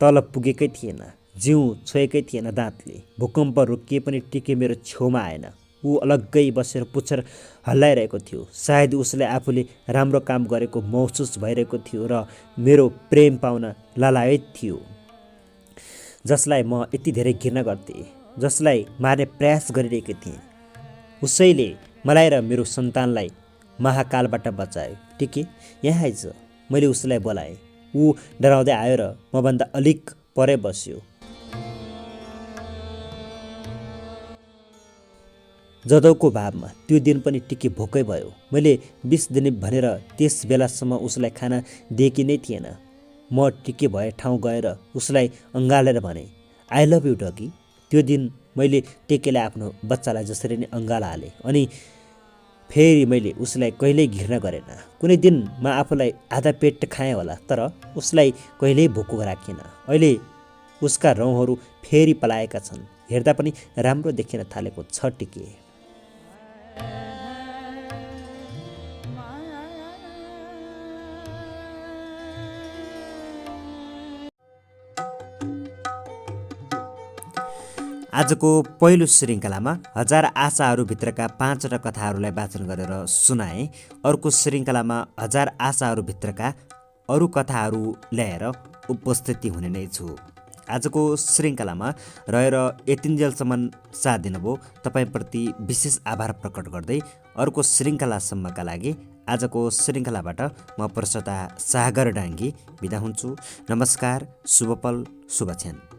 तल पुगेकै थिएन। जिउ छोएकै थिएन दाँतले। भूकम्प रोकिए पनि टिके मेरो छेउमा आएन। ऊ अलग्गै बसेर पुच्छर हल्लाइरहेको थियो। सायद उसले आफूले राम्रो काम गरेको महसुस भइरहेको थियो र मेरो प्रेम पाउन लालायत थियो। जसलाई म यति धेरै घृणा गर्थेँ, जसलाई मार्ने प्रयास गरिरहेकी थिएँ, उसैले मलाई र मेरो सन्तानलाई महाकालबाट बचायो। टिके, यहाँ आइज। मैले उसलाई बोलाएँ। ऊ डराउँदै आयो र मभन्दा अलिक परै बस्यो। जदौको भावमा त्यो दिन पनि टिके भोकै भयो। मैले 20 दिन भनेर त्यस बेलासम्म उसलाई खाना दिएकी नै थिएन। म टिके भए ठाउँ गएर उसलाई अँगालेर भने, आई लभ यु डगी। त्यो दिन मैले टिकेलाई आफ्नो बच्चालाई जसरी नै अँगाल हालेँ अनि फेरि मैले उसलाई कहिल्यै घृणा गरेन। कुनै दिन म आफूलाई आधा पेट खाएँ होला, तर उसलाई कहिल्यै भोको राखिनँ। अहिले उसका रौँहरू फेरि पलाएका छन्, हेर्दा पनि राम्रो देखिन थालेको छ टिके। आजको पहिलो श्रृङ्खलामा हजार आशाहरूभित्रका 5वटा कथाहरूलाई वाचन गरेर सुनाएँ। अर्को श्रृङ्खलामा हजार आशाहरूभित्रका अरू कथाहरू ल्याएर उपस्थिति हुने नै छु। आजको श्रृङ्खलामा रहेर यतिन्जेलसम्म साथ दिनुभयो तपाईँप्रति विशेष आभार प्रकट गर्दै अर्को श्रृङ्खलासम्मका लागि आजको श्रृङ्खलाबाट म प्रस्तोता सागर डाङ्गी बिदा हुन्छु। नमस्कार, शुभपल, शुभक्षण।